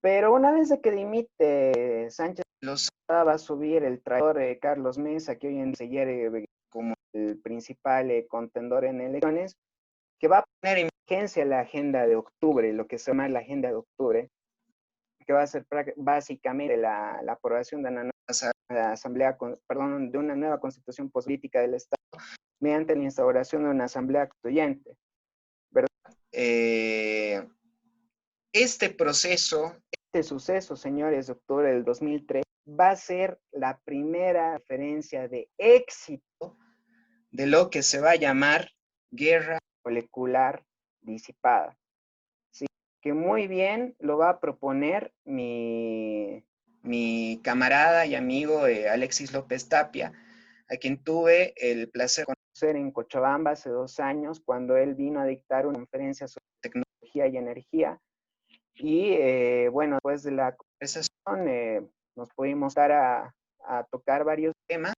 [SPEAKER 1] Pero una vez de que dimite Sánchez Lozada, va a subir el traidor Carlos Mesa, que hoy en día se hiere como el principal contendor en elecciones, que va a poner en vigencia la agenda de octubre, lo que se llama la agenda de octubre, que va a ser básicamente la aprobación de una nueva asamblea, perdón, de una nueva constitución política del Estado mediante la instauración de una asamblea constituyente, ¿verdad? Este proceso, este suceso, señores, de octubre del 2003, va a ser la primera referencia de éxito de lo que se va a llamar guerra molecular disipada. Sí, que muy bien lo va a proponer mi camarada y amigo Alexis López Tapia, a quien tuve el placer de conocer en Cochabamba hace 2 años, cuando él vino a dictar una conferencia sobre tecnología y energía. Y bueno, después de la conversación nos pudimos dar a tocar varios temas.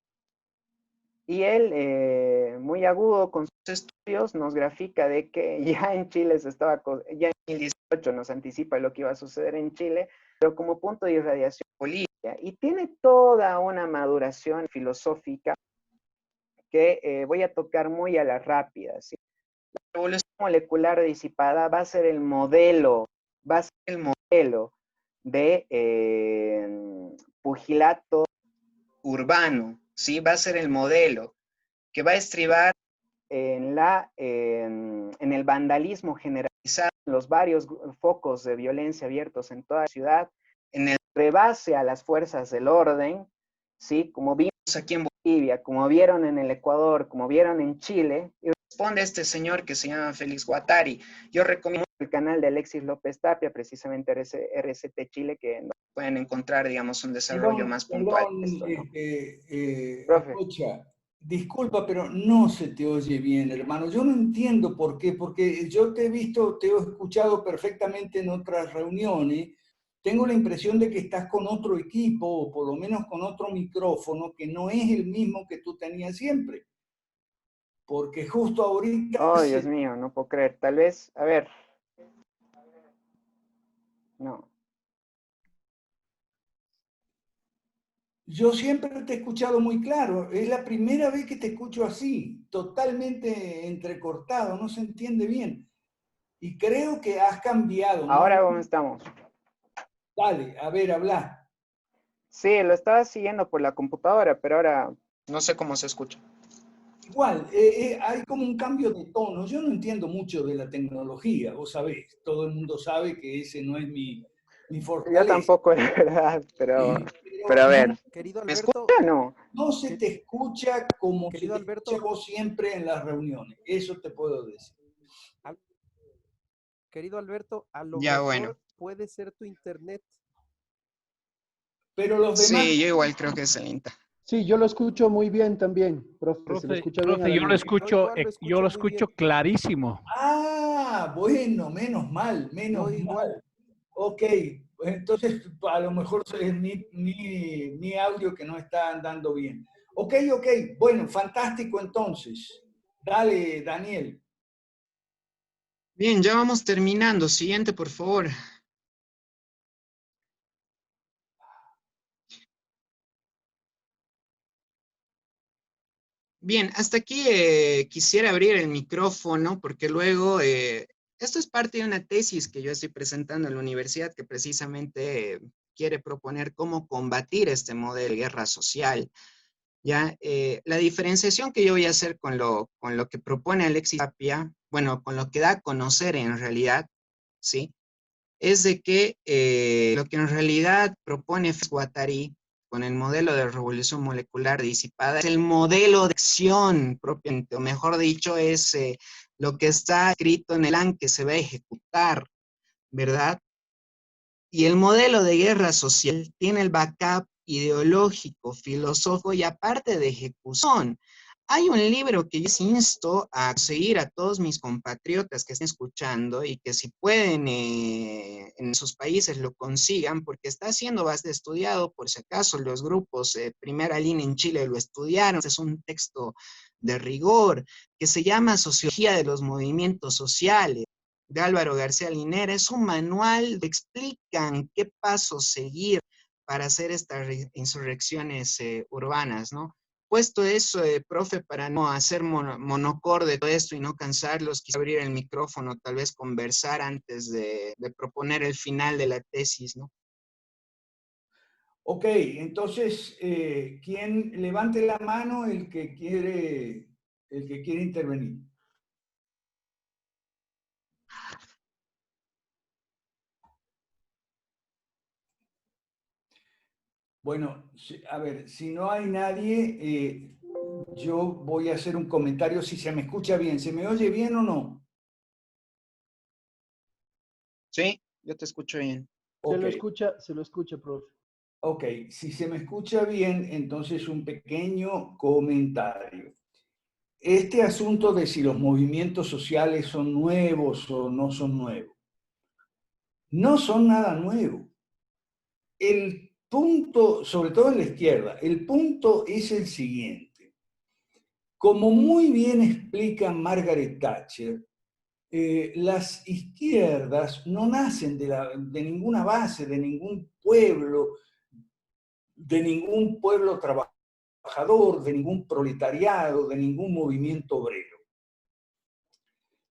[SPEAKER 1] Y él, muy agudo con sus estudios, nos grafica de que ya en Chile se estaba, ya 2018 nos anticipa lo que iba a suceder en Chile, pero como punto de irradiación política. Y tiene toda una maduración filosófica que voy a tocar muy a la rápida, ¿sí? La revolución molecular disipada va a ser el modelo de pugilato urbano, ¿sí? Va a ser el modelo que va a estribar en el vandalismo generalizado, en los varios focos de violencia abiertos en toda la ciudad, en el rebase a las fuerzas del orden, ¿sí? Como vimos aquí en Bolivia, como vieron en el Ecuador, como vieron en Chile, y responde este señor que se llama Félix Guattari. Yo recomiendo el canal de Alexis López Tapia, precisamente RCT Chile, que pueden encontrar, digamos, un desarrollo más puntual de esto, ¿no? Profe.
[SPEAKER 2] Atocha, disculpa, pero no se te oye bien, hermano. Yo no entiendo por qué, porque yo te he visto, te he escuchado perfectamente en otras reuniones. Tengo la impresión de que estás con otro equipo, o por lo menos con otro micrófono, que no es el mismo que tú tenías siempre. Porque justo ahorita...
[SPEAKER 1] Oh, Dios mío, no puedo creer. Tal vez, a ver. No.
[SPEAKER 2] Yo siempre te he escuchado muy claro. Es la primera vez que te escucho así, totalmente entrecortado, no se entiende bien. Y creo que has cambiado, ¿no?
[SPEAKER 1] Ahora, ¿cómo estamos?
[SPEAKER 2] Dale, a ver, habla.
[SPEAKER 1] Sí, lo estaba siguiendo por la computadora, pero ahora no sé cómo se escucha.
[SPEAKER 2] Igual, hay como un cambio de tono. Yo no entiendo mucho de la tecnología, vos sabés. Todo el mundo sabe que ese no es mi fortaleza.
[SPEAKER 1] Yo tampoco, la verdad, pero a ver.
[SPEAKER 3] Querido
[SPEAKER 1] ¿Me
[SPEAKER 3] Alberto,
[SPEAKER 1] escucha o no?
[SPEAKER 2] No se te escucha como se
[SPEAKER 3] querido
[SPEAKER 2] te
[SPEAKER 3] Alberto,
[SPEAKER 2] escucha vos siempre en las reuniones. Eso te puedo decir.
[SPEAKER 3] querido Alberto, a lo
[SPEAKER 1] Ya,
[SPEAKER 3] mejor
[SPEAKER 1] bueno.
[SPEAKER 3] puede ser tu internet.
[SPEAKER 2] Pero los demás...
[SPEAKER 1] Sí, yo igual creo que es el INTA.
[SPEAKER 5] Sí, yo lo escucho muy bien también, profe, se lo escucha bien a
[SPEAKER 6] Profe, yo lo
[SPEAKER 5] Daniel.
[SPEAKER 6] escucho,
[SPEAKER 3] Yo igual lo
[SPEAKER 6] yo lo
[SPEAKER 3] escucho muy
[SPEAKER 6] escucho
[SPEAKER 3] bien.
[SPEAKER 6] clarísimo.
[SPEAKER 2] Ah, bueno, menos mal,
[SPEAKER 3] Yo
[SPEAKER 2] menos
[SPEAKER 3] igual.
[SPEAKER 2] mal. Ok, entonces a lo mejor es mi audio que no está andando bien. Ok, bueno, fantástico entonces. Dale, Daniel.
[SPEAKER 1] Bien, ya vamos terminando. Siguiente, por favor. Bien, hasta aquí quisiera abrir el micrófono porque luego esto es parte de una tesis que yo estoy presentando en la universidad que precisamente quiere proponer cómo combatir este modelo de guerra social. ¿Ya? La diferenciación que yo voy a hacer con lo que propone Alexis Tapia, bueno, con lo que da a conocer en realidad, ¿sí? Es de que lo que en realidad propone Guattari con el modelo de revolución molecular disipada es el modelo de acción propiamente, o mejor dicho, es lo que está escrito en el plan que se va a ejecutar, ¿verdad? Y el modelo de guerra social tiene el backup ideológico, filosófico y aparte de ejecución. Hay un libro que yo les insto a seguir a todos mis compatriotas que estén escuchando y que si pueden en sus países lo consigan, porque está siendo bastante estudiado, por si acaso los grupos Primera Línea en Chile lo estudiaron, es un texto de rigor que se llama Sociología de los Movimientos Sociales de Álvaro García Linera. Es un manual que explican qué pasos seguir para hacer estas insurrecciones urbanas, ¿no? Puesto eso, profe, para no hacer monocorde de todo esto y no cansarlos, quise abrir el micrófono, tal vez conversar antes de proponer el final de la tesis, ¿no?
[SPEAKER 2] Ok, entonces, ¿quién levante la mano el que quiere intervenir? Bueno, a ver, si no hay nadie, yo voy a hacer un comentario si se me escucha bien. ¿Se me oye bien o no?
[SPEAKER 1] Sí, yo te escucho bien.
[SPEAKER 5] Se lo
[SPEAKER 2] Ok,
[SPEAKER 5] escucha, profe.
[SPEAKER 2] ok, si se me escucha bien, entonces un pequeño comentario. Este asunto de si los movimientos sociales son nuevos o no son nuevos, no son nada nuevo. El punto, sobre todo en la izquierda, el punto es el siguiente. Como muy bien explica Margaret Thatcher, las izquierdas no nacen de ninguna base, de ningún pueblo trabajador, de ningún proletariado, de ningún movimiento obrero.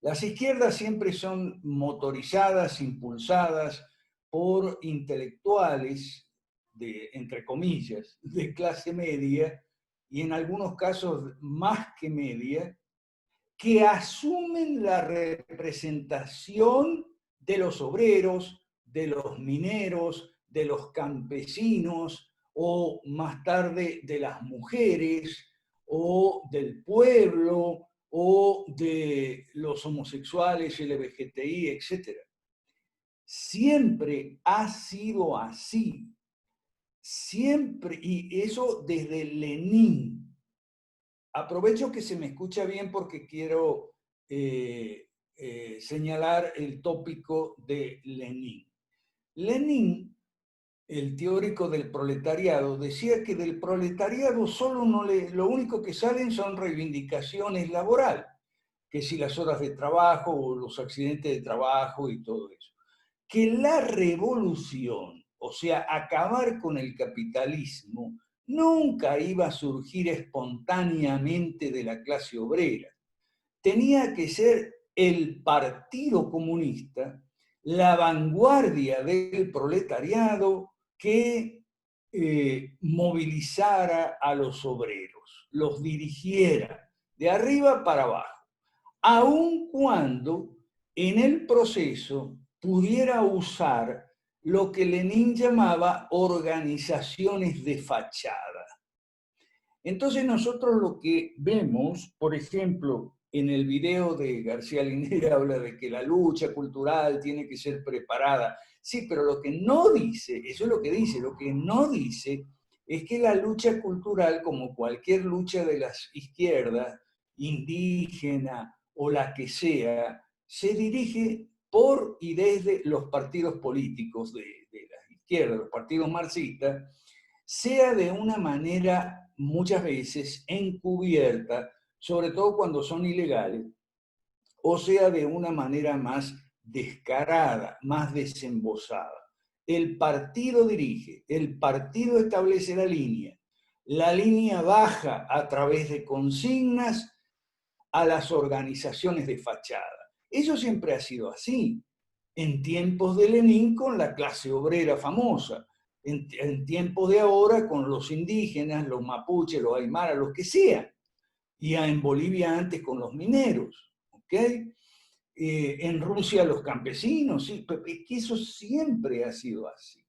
[SPEAKER 2] Las izquierdas siempre son motorizadas, impulsadas por intelectuales, entre comillas, de clase media, y en algunos casos más que media, que asumen la representación de los obreros, de los mineros, de los campesinos, o más tarde de las mujeres, o del pueblo, o de los homosexuales, LGBTI, etc. Siempre ha sido así. Siempre, y eso desde Lenin. Aprovecho que se me escucha bien porque quiero señalar el tópico de Lenin. Lenin, el teórico del proletariado, decía que del proletariado lo único que salen son reivindicaciones laborales, que si las horas de trabajo o los accidentes de trabajo y todo eso. Que la revolución, o sea, acabar con el capitalismo, nunca iba a surgir espontáneamente de la clase obrera. Tenía que ser el Partido Comunista, la vanguardia del proletariado que movilizara a los obreros, los dirigiera de arriba para abajo, aun cuando en el proceso pudiera usar lo que Lenin llamaba organizaciones de fachada. Entonces nosotros lo que vemos, por ejemplo, en el video de García Linera habla de que la lucha cultural tiene que ser preparada. Sí, pero lo que no dice, eso es lo que dice, lo que no dice es que la lucha cultural, como cualquier lucha de las izquierdas, indígena o la que sea, se dirige por y desde los partidos políticos de la izquierda, los partidos marxistas, sea de una manera muchas veces encubierta, sobre todo cuando son ilegales, o sea de una manera más descarada, más desembosada. El partido dirige, el partido establece la línea baja a través de consignas a las organizaciones de fachada. Eso siempre ha sido así. En tiempos de Lenin con la clase obrera famosa, en tiempos de ahora con los indígenas, los mapuches, los aymaras, los que sean, y en Bolivia antes con los mineros, ¿ok? En Rusia los campesinos, sí, es que eso siempre ha sido así,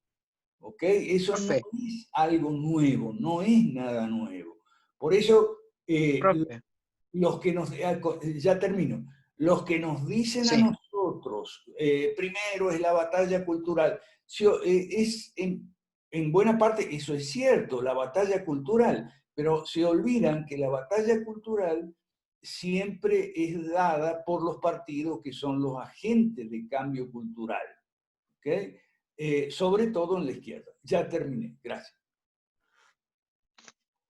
[SPEAKER 2] ¿ok? Eso no es algo nuevo, no es nada nuevo. Por eso, los que nos, ya termino, los que nos dicen a nosotros, primero es la batalla cultural, es en buena parte eso es cierto, la batalla cultural, pero se olvidan que la batalla cultural siempre es dada por los partidos que son los agentes de cambio cultural, ¿okay? Sobre todo en la izquierda. Ya terminé, gracias.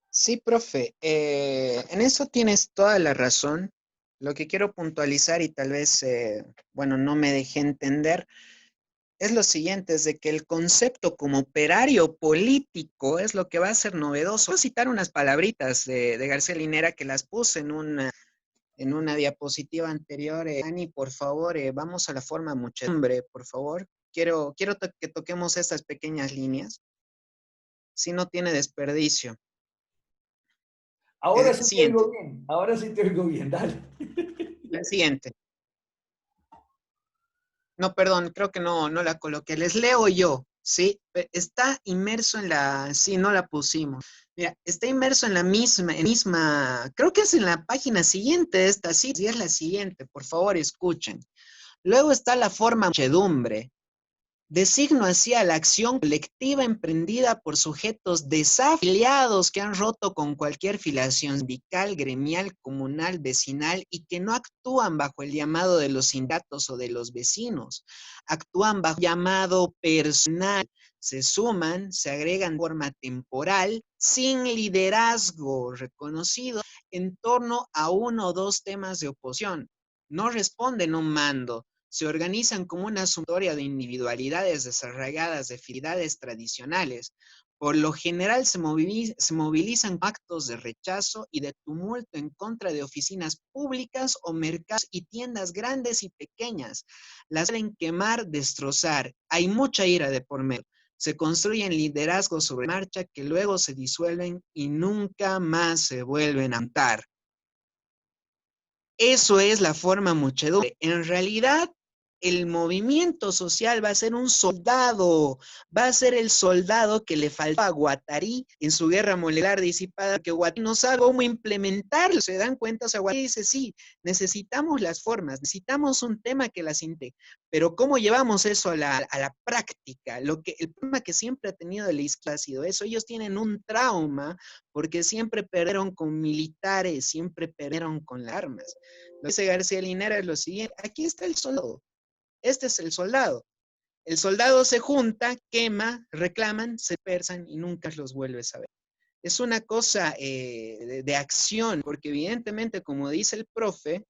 [SPEAKER 1] Sí, profe, en eso tienes toda la razón. Lo que quiero puntualizar y tal vez, bueno, no me dejé entender, es lo siguiente, es de que el concepto como operario político es lo que va a ser novedoso. Voy a citar unas palabritas de García Linera que las puse en una diapositiva anterior. Ani, por favor, vamos a la forma muchedumbre, por favor. Quiero que toquemos estas pequeñas líneas. Si no tiene desperdicio.
[SPEAKER 2] Ahora sí te oigo bien, ahora sí te oigo bien, dale.
[SPEAKER 1] La siguiente. No, perdón, creo que no la coloqué. Les leo yo, ¿sí? Está inmerso en la... Sí, no la pusimos. Mira, está inmerso en la misma... Creo que es en la página siguiente de esta, sí, es la siguiente. Por favor, escuchen. Luego está la forma muchedumbre. Designo así a la acción colectiva emprendida por sujetos desafiliados que han roto con cualquier filiación sindical, gremial, comunal, vecinal y que no actúan bajo el llamado de los sindicatos o de los vecinos. Actúan bajo llamado personal. Se suman, se agregan de forma temporal, sin liderazgo reconocido, en torno a uno o dos temas de oposición.
[SPEAKER 6] no responden a un mando, se organizan como una sumatoria de individualidades desarraigadas de fidelidades tradicionales. Por lo general se movilizan actos de rechazo y de tumulto en contra de oficinas públicas o mercados y tiendas grandes y pequeñas. Las suelen quemar, destrozar. Hay mucha ira de por medio. Se construyen liderazgos sobre marcha que luego se disuelven y nunca más se vuelven a montar. Eso es la forma muchedumbre. En realidad, el movimiento social va a ser un soldado, va a ser el soldado que le faltó a Guattari en su guerra molecular disipada, que Guattari no sabe cómo implementarlo. ¿Se dan cuenta? O sea, Guattari dice, sí, necesitamos las formas, necesitamos un tema que las integre, pero ¿cómo llevamos eso a la práctica? El problema que siempre ha tenido la izquierda ha sido eso. Ellos tienen un trauma porque siempre perdieron con militares, siempre perdieron con las armas. Lo que dice García Linera es lo siguiente, aquí está el soldado, este es el soldado. El soldado se junta, quema, reclaman, se persan y nunca los vuelves a ver. Es una cosa de acción, porque evidentemente, como dice el profe,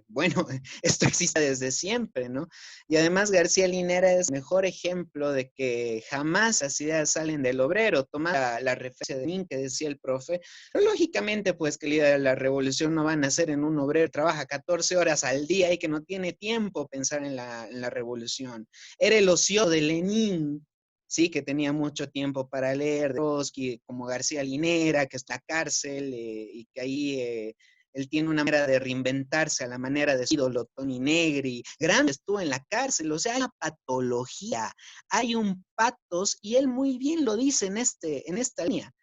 [SPEAKER 6] bueno, esto existe desde siempre, ¿no? Y además García Linera es mejor ejemplo de que jamás las ideas salen del obrero. Toma la referencia de Nin que decía el profe, pero lógicamente pues que el líder de la revolución no va a nacer en un obrero, trabaja 14 horas al día y que no tiene tiempo pensar en la revolución. Era el ocio de Lenin, sí, que tenía mucho tiempo para leer, de Trotsky, como García Linera, que está en la cárcel y que ahí él tiene una manera de reinventarse a la manera de su ídolo Tony Negri. Grande estuvo en la cárcel, o sea, hay una patología, hay un patos, y él muy bien lo dice en esta línea.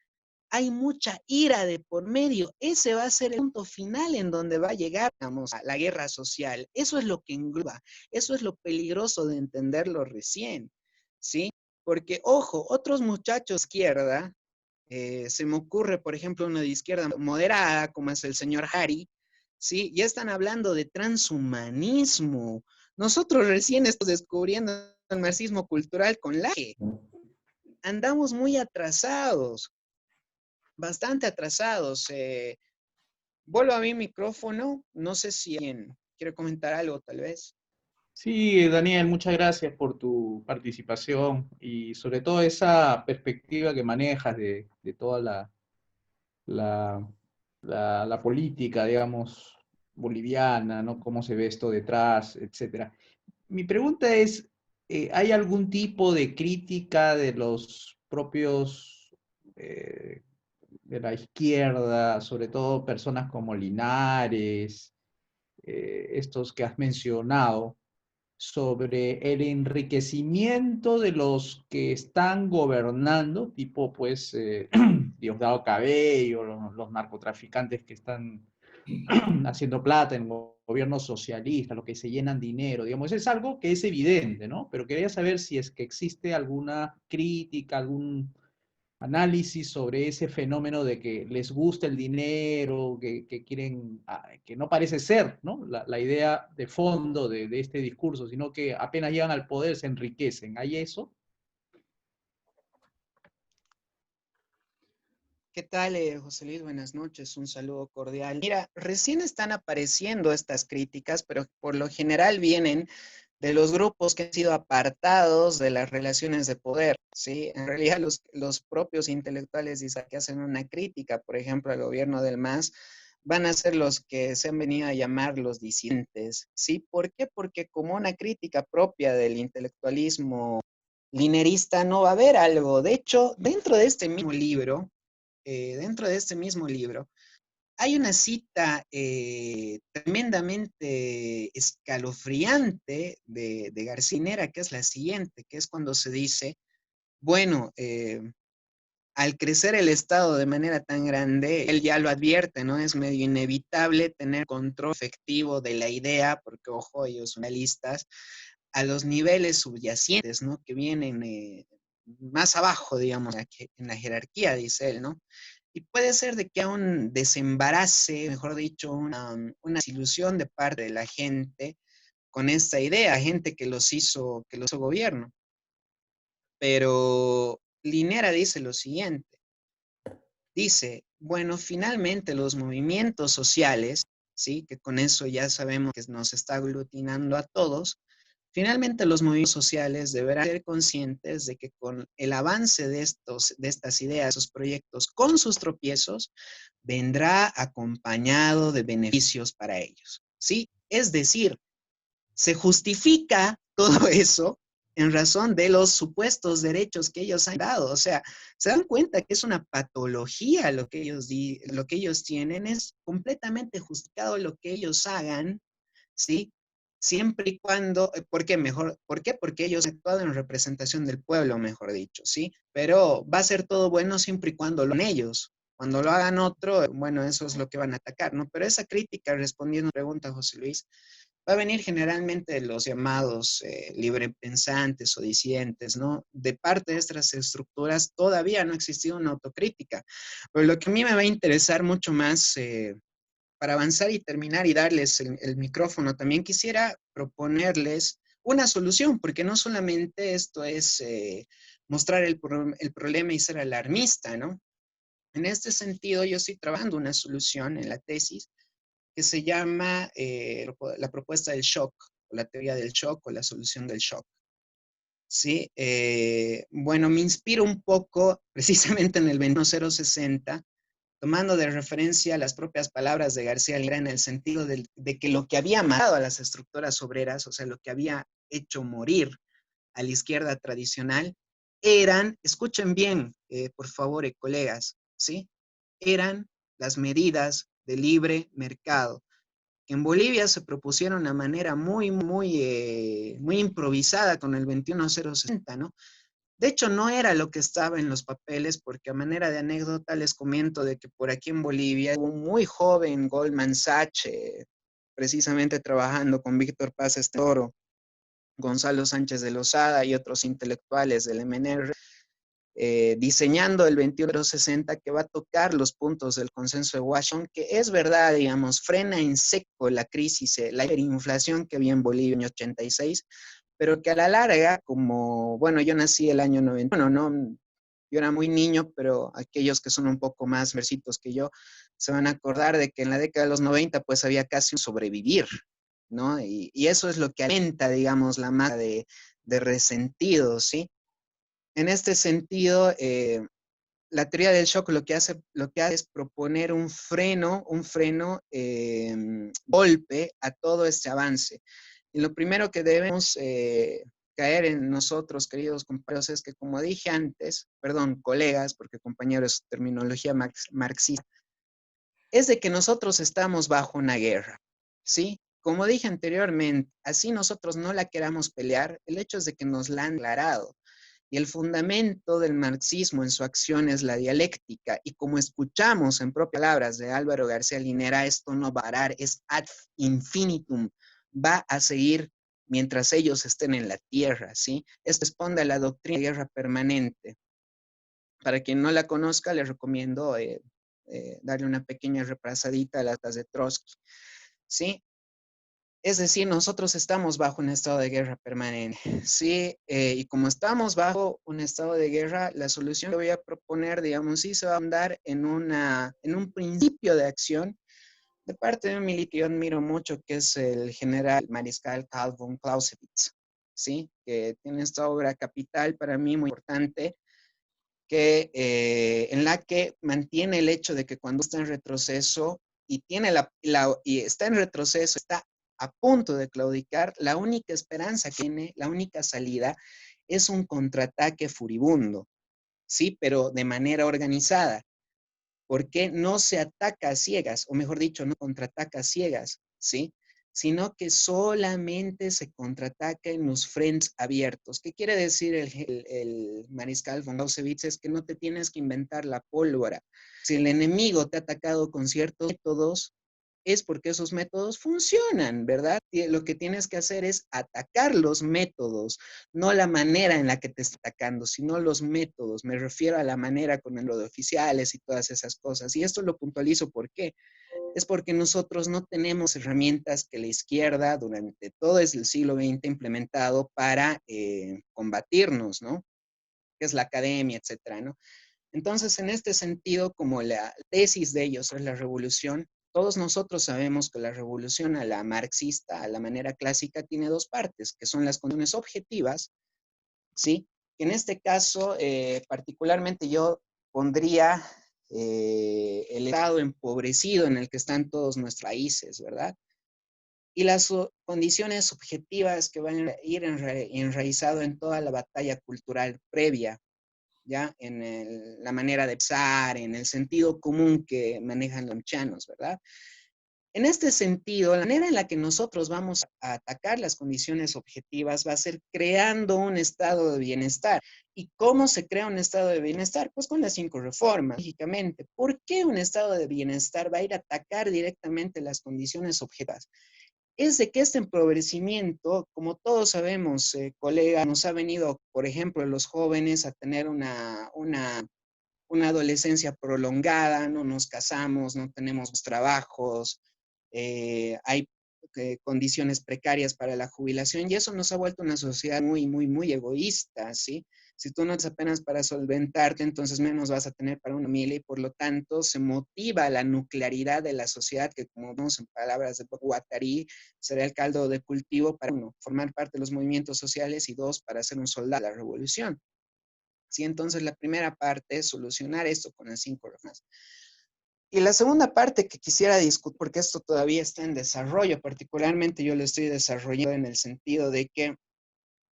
[SPEAKER 6] Hay mucha ira de por medio. Ese va a ser el punto final en donde va a llegar, digamos, a la guerra social. Eso es lo que engloba, eso es lo peligroso de entenderlo recién, ¿sí? Porque, ojo, otros muchachos de izquierda, se me ocurre, por ejemplo, uno de izquierda moderada, como es el señor Hari, ¿sí? Ya están hablando de transhumanismo. Nosotros recién estamos descubriendo el marxismo cultural con Laje. Andamos muy atrasados, bastante atrasados. Vuelvo a mi micrófono, no sé si alguien quiere comentar algo, tal vez.
[SPEAKER 7] Sí, Daniel, muchas gracias por tu participación y sobre todo esa perspectiva que manejas de toda la, la política, digamos, boliviana, ¿no? Cómo se ve esto detrás, etcétera. Mi pregunta es, ¿hay algún tipo de crítica de los propios de la izquierda, sobre todo personas como Linares, estos que has mencionado, sobre el enriquecimiento de los que están gobernando, tipo pues Diosdado Cabello, los narcotraficantes que están haciendo plata en gobierno socialista, los que se llenan dinero, digamos, es algo que es evidente, ¿no? Pero quería saber si es que existe alguna crítica, algún análisis sobre ese fenómeno de que les gusta el dinero, que quieren, que no parece ser, ¿no? La idea de fondo de este discurso, sino que apenas llegan al poder se enriquecen. ¿Hay eso?
[SPEAKER 6] ¿Qué tal, José Luis? Buenas noches, un saludo cordial. Mira, recién están apareciendo estas críticas, pero por lo general vienen de los grupos que han sido apartados de las relaciones de poder, ¿sí? En realidad los propios intelectuales dicen que hacen una crítica, por ejemplo, al gobierno del MAS, van a ser los que se han venido a llamar los disidentes, ¿sí? ¿Por qué? Porque como una crítica propia del intelectualismo linerista no va a haber algo. De hecho, dentro de este mismo libro, hay una cita tremendamente escalofriante de García Linera, que es la siguiente, que es cuando se dice, bueno, al crecer el Estado de manera tan grande, él ya lo advierte, ¿no? Es medio inevitable tener control efectivo de la idea, porque, ojo, ellos son realistas, a los niveles subyacentes, ¿no? Que vienen más abajo, digamos, en la jerarquía, dice él, ¿no? Y puede ser de que aún desembarace, mejor dicho, una desilusión de parte de la gente con esta idea, gente que los hizo gobierno. Pero Linera dice lo siguiente, dice, bueno, finalmente los movimientos sociales ¿sí? Que con eso ya sabemos que nos está aglutinando a todos. Finalmente, los movimientos sociales deberán ser conscientes de que con el avance de estas ideas, esos proyectos, con sus tropiezos, vendrá acompañado de beneficios para ellos, ¿sí? Es decir, se justifica todo eso en razón de los supuestos derechos que ellos han dado. O sea, se dan cuenta que es una patología lo que ellos tienen, es completamente justificado lo que ellos hagan, ¿sí? Siempre y cuando, ¿por qué mejor? ¿Por qué? Porque ellos han actuado en representación del pueblo, mejor dicho, ¿sí? Pero va a ser todo bueno siempre y cuando lo hagan ellos. Cuando lo hagan otro, bueno, eso es lo que van a atacar, ¿no? Pero esa crítica, respondiendo a la pregunta, José Luis, va a venir generalmente de los llamados librepensantes o disidentes, ¿no? De parte de estas estructuras todavía no ha existido una autocrítica. Pero lo que a mí me va a interesar mucho más para avanzar y terminar y darles el micrófono, también quisiera proponerles una solución, porque no solamente esto es mostrar el problema y ser alarmista, ¿no? En este sentido, yo estoy trabajando una solución en la tesis que se llama la propuesta del shock, o la teoría del shock, o la solución del shock. Sí, bueno, me inspiro un poco precisamente en el 21060, tomando de referencia las propias palabras de García Linera en el sentido de que lo que había matado a las estructuras obreras, o sea, lo que había hecho morir a la izquierda tradicional, eran, escuchen bien, por favor, colegas, ¿sí? Eran las medidas de libre mercado, que en Bolivia se propusieron de una manera muy improvisada con el 21060, ¿no? De hecho, no era lo que estaba en los papeles, porque a manera de anécdota les comento de que por aquí en Bolivia hubo un muy joven Goldman Sachs, precisamente trabajando con Víctor Paz Toro, Gonzalo Sánchez de Lozada y otros intelectuales del MNR, diseñando el 2160 que va a tocar los puntos del consenso de Washington, que es verdad, digamos, frena en seco la crisis, la hiperinflación que había en Bolivia en 86, pero que a la larga, como, bueno, yo nací el año 91, ¿no? Yo era muy niño, pero aquellos que son un poco más versitos que yo se van a acordar de que en la década de los 90 pues había casi un sobrevivir, ¿no? Y eso es lo que alimenta, digamos, la masa de resentidos, ¿sí? En este sentido, la teoría del shock lo que hace es proponer un freno golpe a todo este avance. Y lo primero que debemos caer en nosotros, queridos compañeros, es que, como dije antes, perdón, colegas, porque compañeros es terminología marxista, es de que nosotros estamos bajo una guerra, ¿sí? Como dije anteriormente, así nosotros no la queramos pelear, el hecho es de que nos la han declarado. Y el fundamento del marxismo en su acción es la dialéctica. Y como escuchamos en propias palabras de Álvaro García Linera, esto no va a parar, es ad infinitum. Va a seguir mientras ellos estén en la tierra, ¿sí? Esto responde a la doctrina de guerra permanente. Para quien no la conozca, les recomiendo darle una pequeña repasadita a las de Trotsky, ¿sí? Es decir, nosotros estamos bajo un estado de guerra permanente, ¿sí? Y como estamos bajo un estado de guerra, la solución que voy a proponer, digamos, sí se va a dar en un principio de acción de parte de un militar que yo admiro mucho, que es el general mariscal Karl von Clausewitz, ¿sí? Que tiene esta obra capital para mí muy importante, en la que mantiene el hecho de que cuando está en retroceso y está en retroceso, está a punto de claudicar, la única esperanza que tiene, la única salida, es un contraataque furibundo, ¿sí? Pero de manera organizada, porque no se ataca a ciegas, o mejor dicho, no contraataca a ciegas, ¿sí? Sino que solamente se contraataca en los frentes abiertos. ¿Qué quiere decir el mariscal von Clausewitz? Es que no te tienes que inventar la pólvora. Si el enemigo te ha atacado con ciertos métodos, es porque esos métodos funcionan, ¿verdad? Y lo que tienes que hacer es atacar los métodos, no la manera en la que te está atacando, sino los métodos. Me refiero a la manera con el de oficiales y todas esas cosas. Y esto lo puntualizo, ¿por qué? Es porque nosotros no tenemos herramientas que la izquierda durante todo el siglo XX ha implementado para combatirnos, ¿no? Que es la academia, etcétera, ¿no? Entonces, en este sentido, como la tesis de ellos es la revolución, todos nosotros sabemos que la revolución a la marxista, a la manera clásica, tiene dos partes, que son las condiciones objetivas, ¿sí? Que en este caso, particularmente yo pondría el estado empobrecido en el que están todos nuestros países, ¿verdad? Y las condiciones subjetivas que van a ir enraizado en toda la batalla cultural previa, ¿ya? En la manera de pensar, en el sentido común que manejan los chanos, ¿verdad? En este sentido, la manera en la que nosotros vamos a atacar las condiciones objetivas va a ser creando un estado de bienestar. ¿Y cómo se crea un estado de bienestar? Pues con las 5 reformas, lógicamente. ¿Por qué un estado de bienestar va a ir a atacar directamente las condiciones objetivas? Es de que este empobrecimiento, como todos sabemos, colega, nos ha venido, por ejemplo, los jóvenes a tener una adolescencia prolongada, no nos casamos, no tenemos trabajos, hay condiciones precarias para la jubilación y eso nos ha vuelto una sociedad muy, muy, muy egoísta, ¿sí? Si tú no tienes apenas para solventarte, entonces menos vas a tener para una familia y por lo tanto se motiva la nuclearidad de la sociedad que, como vemos en palabras de Guattari, será el caldo de cultivo para uno, formar parte de los movimientos sociales y dos, para ser un soldado de la revolución. ¿Sí? Entonces la primera parte es solucionar esto con las 5 reformas. Y la segunda parte que quisiera discutir, porque esto todavía está en desarrollo, particularmente yo lo estoy desarrollando en el sentido de que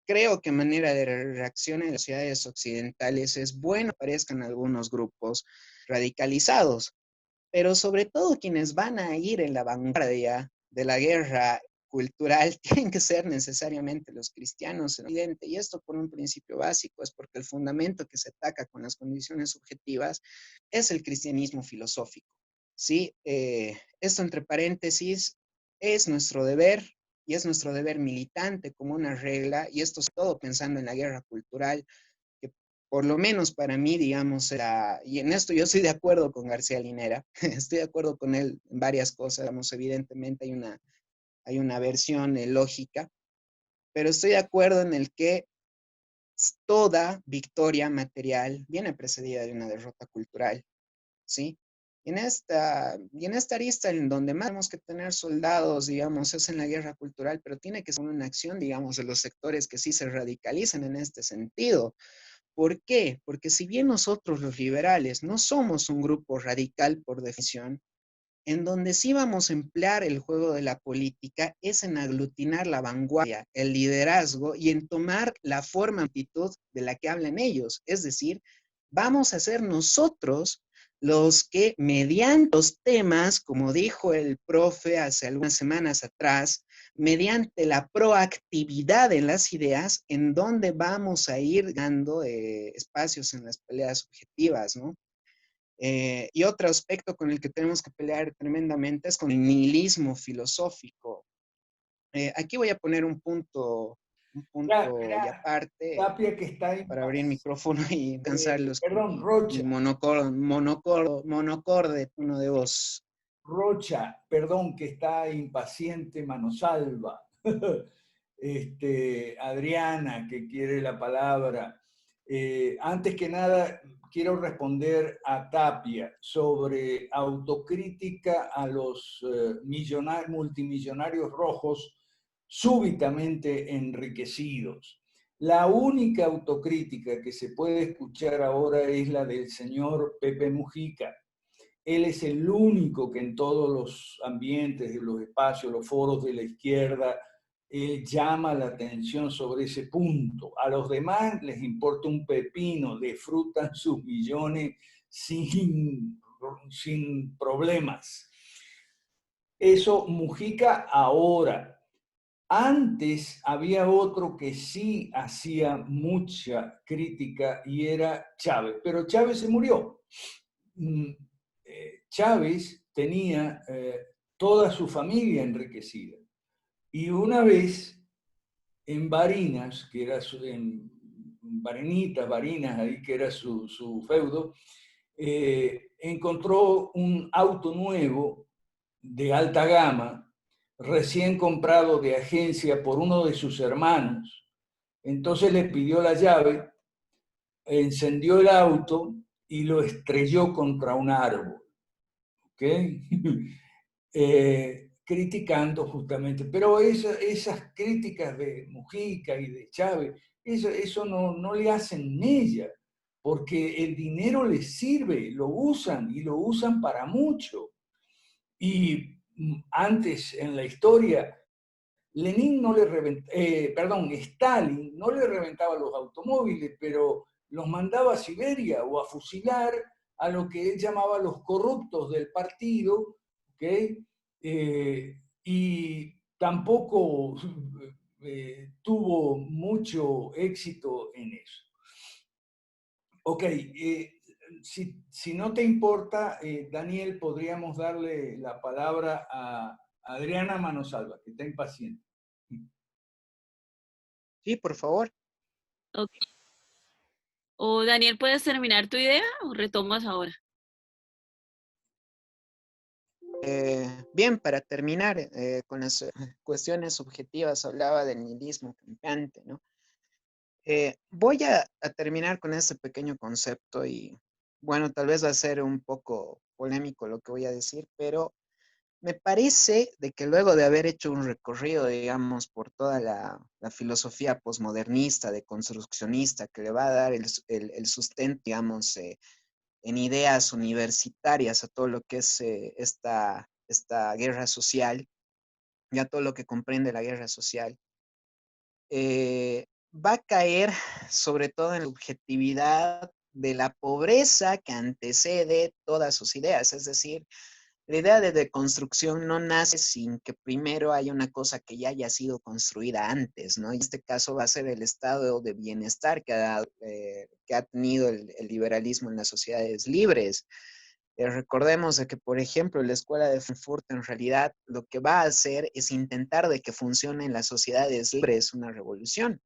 [SPEAKER 6] creo que manera de reacción en las sociedades occidentales es bueno que aparezcan algunos grupos radicalizados, pero sobre todo quienes van a ir en la vanguardia de la guerra cultural tienen que ser necesariamente los cristianos en Occidente, y esto por un principio básico, es porque el fundamento que se ataca con las condiciones objetivas es el cristianismo filosófico, ¿sí? Esto entre paréntesis es nuestro deber, y es nuestro deber militante como una regla, y esto es todo pensando en la guerra cultural, que por lo menos para mí, digamos, y en esto yo estoy de acuerdo con García Linera, estoy de acuerdo con él en varias cosas, digamos, evidentemente hay una versión lógica, pero estoy de acuerdo en el que toda victoria material viene precedida de una derrota cultural, ¿sí? Y en esta arista en donde más tenemos que tener soldados, digamos, es en la guerra cultural, pero tiene que ser una acción, digamos, de los sectores que sí se radicalizan en este sentido. ¿Por qué? Porque si bien nosotros los liberales no somos un grupo radical por definición, en donde sí vamos a emplear el juego de la política es en aglutinar la vanguardia, el liderazgo y en tomar la forma, actitud de la que hablan ellos. Es decir, vamos a ser nosotros los que mediante los temas, como dijo el profe hace algunas semanas atrás, mediante la proactividad en las ideas, en donde vamos a ir dando espacios en las peleas objetivas, ¿no? Y otro aspecto con el que tenemos que pelear tremendamente es con el nihilismo filosófico. Aquí voy a poner un punto y aparte
[SPEAKER 2] Tapia, que está
[SPEAKER 6] para abrir el micrófono y cansarlos
[SPEAKER 2] perdón, Rocha.
[SPEAKER 6] Monocorde, tono de voz.
[SPEAKER 2] Rocha, perdón, que está impaciente, Manosalva. Adriana, que quiere la palabra. Antes que nada, quiero responder a Tapia sobre autocrítica a los multimillonarios rojos súbitamente enriquecidos. La única autocrítica que se puede escuchar ahora es la del señor Pepe Mujica. Él es el único que en todos los ambientes, de los espacios, los foros de la izquierda, llama la atención sobre ese punto. A los demás les importa un pepino, disfrutan sus millones sin problemas. Eso Mujica ahora. Antes había otro que sí hacía mucha crítica y era Chávez, pero Chávez se murió. Chávez tenía toda su familia enriquecida. Y una vez en Barinas, que era en Barinas, ahí que era su feudo, encontró un auto nuevo de alta gama, recién comprado de agencia por uno de sus hermanos. Entonces le pidió la llave, encendió el auto y lo estrelló contra un árbol. ¿Okay? criticando justamente. Pero esas críticas de Mujica y de Chávez, eso no le hacen mella, porque el dinero les sirve, lo usan y lo usan para mucho. Y antes en la historia, Lenin no le Stalin no le reventaba los automóviles, pero los mandaba a Siberia o a fusilar a lo que él llamaba los corruptos del partido, ¿okay? Y tampoco tuvo mucho éxito en eso. Ok, si no te importa, Daniel, podríamos darle la palabra a Adriana Manosalva, que está impaciente.
[SPEAKER 6] Sí, por favor.
[SPEAKER 8] Ok. O Daniel, ¿puedes terminar tu idea o retomas ahora?
[SPEAKER 6] Bien, para terminar con las cuestiones subjetivas, hablaba del nihilismo campante, ¿no? Voy a terminar con este pequeño concepto y, bueno, tal vez va a ser un poco polémico lo que voy a decir, pero me parece de que luego de haber hecho un recorrido, digamos, por toda la filosofía posmodernista, deconstruccionista, que le va a dar el sustento, digamos, en ideas universitarias a todo lo que es esta guerra social, y a todo lo que comprende la guerra social, va a caer sobre todo en la subjetividad de la pobreza que antecede todas sus ideas. Es decir, la idea de deconstrucción no nace sin que primero haya una cosa que ya haya sido construida antes, ¿no? Y en este caso va a ser el estado de bienestar que ha tenido el liberalismo en las sociedades libres. Recordemos de que, por ejemplo, la escuela de Frankfurt en realidad lo que va a hacer es intentar de que funcione en las sociedades libres una revolución,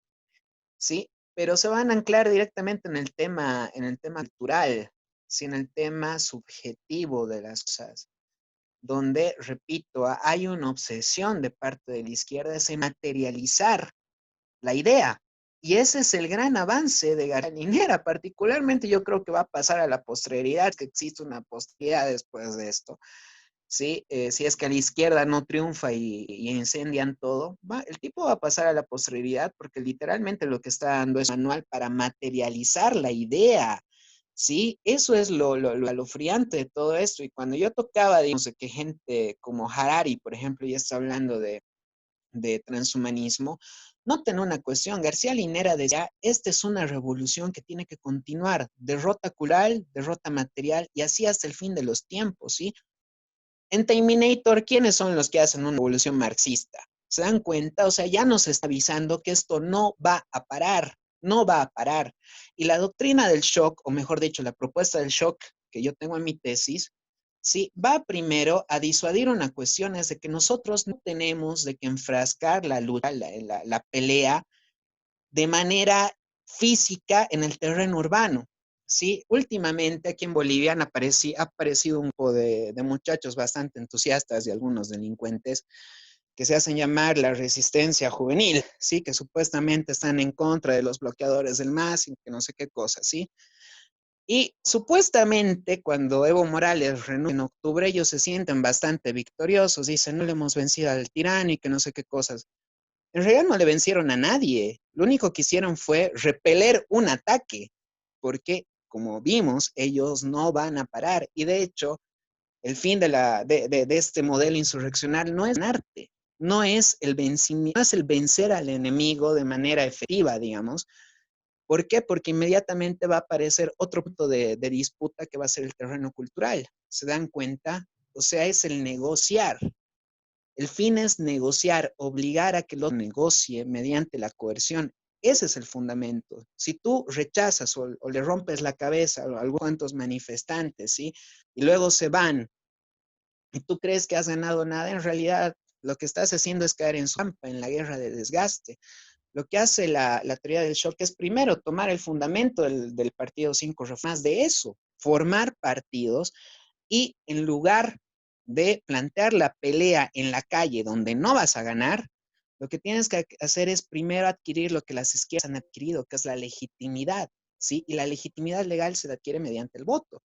[SPEAKER 6] ¿sí? Pero se van a anclar directamente en el tema cultural, ¿sí? En el tema subjetivo de las cosas, donde, repito, hay una obsesión de parte de la izquierda de materializar la idea. Y ese es el gran avance de García Linera. Particularmente yo creo que va a pasar a la posteridad, que existe una posteridad después de esto. ¿Sí? Si es que a la izquierda no triunfa y incendian todo, el tipo va a pasar a la posteridad porque literalmente lo que está dando es un manual para materializar la idea. ¿Sí? Eso es lo friante de todo esto. Y cuando yo tocaba, digamos, de que gente como Harari, por ejemplo, ya está hablando de transhumanismo, noten una cuestión, García Linera decía, esta es una revolución que tiene que continuar, derrota cultural, derrota material, y así hasta el fin de los tiempos, ¿sí? En Terminator, ¿quiénes son los que hacen una revolución marxista? ¿Se dan cuenta? O sea, ya nos está avisando que esto no va a parar, no va a parar. Y la doctrina del shock, o mejor dicho, la propuesta del shock que yo tengo en mi tesis, sí, va primero a disuadir una cuestión, es de que nosotros no tenemos de que enfrascar la lucha, la pelea de manera física en el terreno urbano. Sí, últimamente aquí en Bolivia ha aparecido un grupo de muchachos bastante entusiastas y algunos delincuentes que se hacen llamar la resistencia juvenil, ¿sí? Que supuestamente están en contra de los bloqueadores del MAS y que no sé qué cosa, ¿sí? Y supuestamente cuando Evo Morales renuncia en octubre, ellos se sienten bastante victoriosos, dicen, no le hemos vencido al tirano y que no sé qué cosas. En realidad no le vencieron a nadie, lo único que hicieron fue repeler un ataque, porque como vimos, ellos no van a parar. Y de hecho, el fin de este modelo insurreccional no es un arte, no es no es el vencer al enemigo de manera efectiva, digamos. ¿Por qué? Porque inmediatamente va a aparecer otro punto de disputa que va a ser el terreno cultural. ¿Se dan cuenta? O sea, es el negociar. El fin es negociar, obligar a que el otro negocie mediante la coerción. Ese es el fundamento. Si tú rechazas o le rompes la cabeza a algunos cuantos manifestantes, ¿sí? Y luego se van, y tú crees que has ganado nada, en realidad lo que estás haciendo es caer en su trampa, en la guerra de desgaste. Lo que hace la teoría del shock es primero tomar el fundamento del partido 5 reformas de eso, formar partidos y en lugar de plantear la pelea en la calle donde no vas a ganar, lo que tienes que hacer es primero adquirir lo que las izquierdas han adquirido, que es la legitimidad, ¿sí? Y la legitimidad legal se adquiere mediante el voto.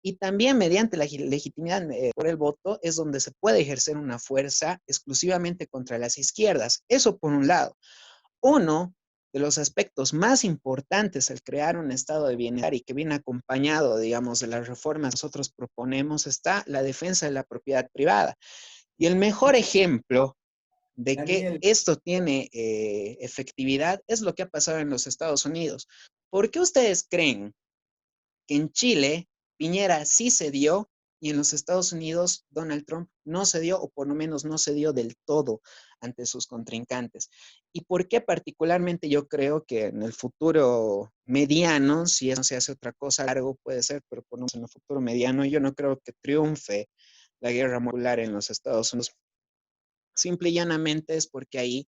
[SPEAKER 6] Y también mediante la legitimidad por el voto es donde se puede ejercer una fuerza exclusivamente contra las izquierdas. Eso por un lado. Uno de los aspectos más importantes al crear un estado de bienestar y que viene acompañado, digamos, de las reformas que nosotros proponemos está la defensa de la propiedad privada. Y el mejor ejemplo de que
[SPEAKER 2] Daniel,
[SPEAKER 6] esto tiene efectividad es lo que ha pasado en los Estados Unidos. ¿Por qué ustedes creen que en Chile Piñera sí se dio y en los Estados Unidos Donald Trump no se dio, o por lo menos no se dio del todo ante sus contrincantes? ¿Y por qué particularmente yo creo que en el futuro mediano, si eso se hace otra cosa, largo puede ser, pero por lo menos en el futuro mediano, yo no creo que triunfe la guerra molecular en los Estados Unidos? Simple y llanamente es porque ahí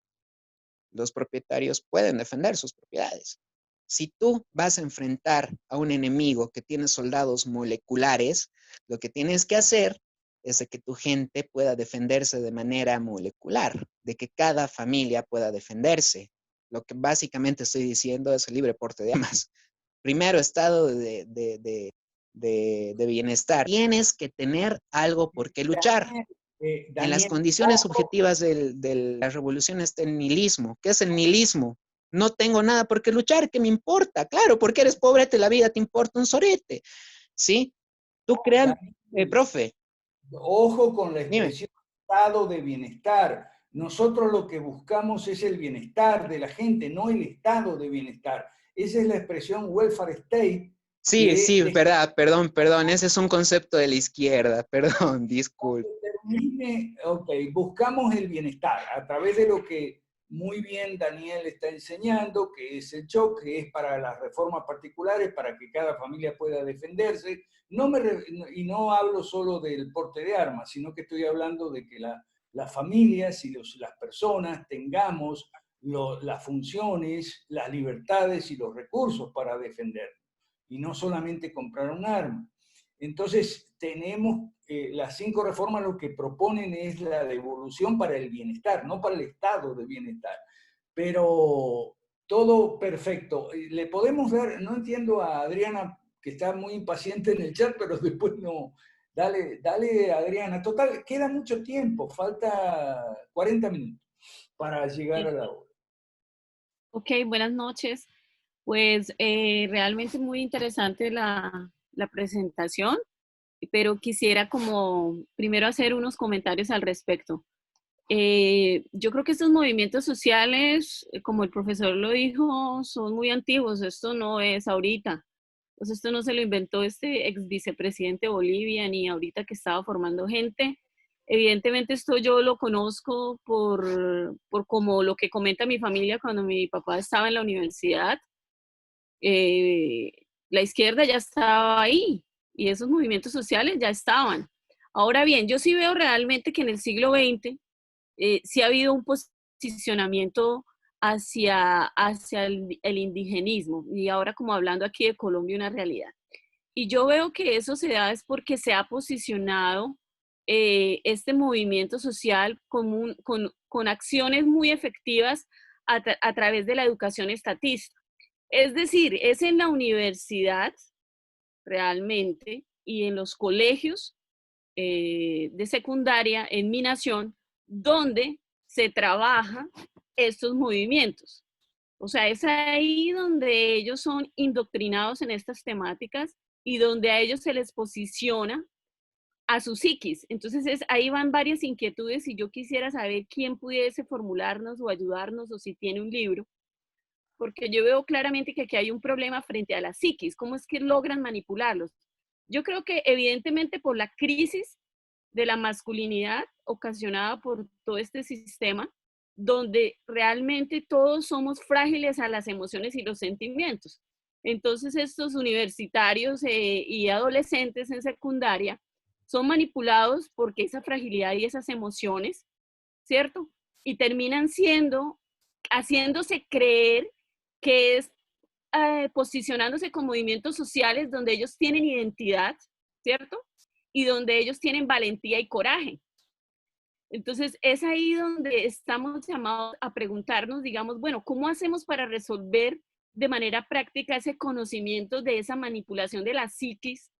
[SPEAKER 6] los propietarios pueden defender sus propiedades. Si tú vas a enfrentar a un enemigo que tiene soldados moleculares, lo que tienes que hacer es de que tu gente pueda defenderse de manera molecular, de que cada familia pueda defenderse. Lo que básicamente estoy diciendo es el libre porte de armas. Primero, estado de bienestar. Tienes que tener algo por qué luchar. En las
[SPEAKER 2] Daniel,
[SPEAKER 6] condiciones subjetivas de la revolución está el nihilismo. ¿Qué es el nihilismo? No tengo nada por qué luchar, ¿qué me importa? Claro, porque eres pobre, la vida te importa un sorete, ¿sí? Tú creas,
[SPEAKER 2] Daniel,
[SPEAKER 6] profe,
[SPEAKER 2] ojo con la
[SPEAKER 6] dime.
[SPEAKER 2] expresión estado de bienestar. Nosotros lo que buscamos es el bienestar de la gente, no el estado de bienestar. Esa es la expresión welfare state.
[SPEAKER 6] Sí, sí, verdad, perdón, ese es un concepto de la izquierda, perdón, disculpe.
[SPEAKER 2] Ok, buscamos el bienestar a través de lo que muy bien Daniel está enseñando, que es el choque, que es para las reformas particulares, para que cada familia pueda defenderse. Y no hablo solo del porte de armas, sino que estoy hablando de que las familias y las personas tengamos las funciones, las libertades y los recursos para defendernos, y no solamente comprar un arma. Entonces, tenemos las 5 reformas, lo que proponen es la devolución para el bienestar, no para el estado de bienestar. Pero todo perfecto. Le podemos dar, no entiendo a Adriana, que está muy impaciente en el chat, pero después no. Dale, dale, Adriana. Total, queda mucho tiempo, falta 40 minutos para llegar a la hora.
[SPEAKER 8] Ok, buenas noches. Pues realmente muy interesante la presentación, pero quisiera como primero hacer unos comentarios al respecto. Yo creo que estos movimientos sociales, como el profesor lo dijo, son muy antiguos. Esto no es ahorita. Pues esto no se lo inventó este ex vicepresidente de Bolivia, ni ahorita que estaba formando gente. Evidentemente esto yo lo conozco por como lo que comenta mi familia cuando mi papá estaba en la universidad. Eh, la izquierda ya estaba ahí y esos movimientos sociales ya estaban. Ahora bien, yo sí veo realmente que en el siglo XX sí ha habido un posicionamiento hacia el indigenismo, y ahora como hablando aquí de Colombia, una realidad. Y yo veo que eso se da es porque se ha posicionado este movimiento social con acciones muy efectivas a través de la educación estatista. Es decir, es en la universidad realmente y en los colegios de secundaria en mi nación donde se trabaja estos movimientos. O sea, es ahí donde ellos son indoctrinados en estas temáticas y donde a ellos se les posiciona a su psiquis. Entonces, ahí van varias inquietudes y yo quisiera saber quién pudiese formularnos o ayudarnos o si tiene un libro, porque yo veo claramente que aquí hay un problema frente a la psiquis. ¿Cómo es que logran manipularlos? Yo creo que evidentemente por la crisis de la masculinidad ocasionada por todo este sistema, donde realmente todos somos frágiles a las emociones y los sentimientos. Entonces estos universitarios y adolescentes en secundaria son manipulados porque esa fragilidad y esas emociones, ¿cierto? Y terminan haciéndose creer que es posicionándose con movimientos sociales donde ellos tienen identidad, ¿cierto? Y donde ellos tienen valentía y coraje. Entonces, es ahí donde estamos llamados a preguntarnos, digamos, bueno, ¿cómo hacemos para resolver de manera práctica ese conocimiento de esa manipulación de la psiquis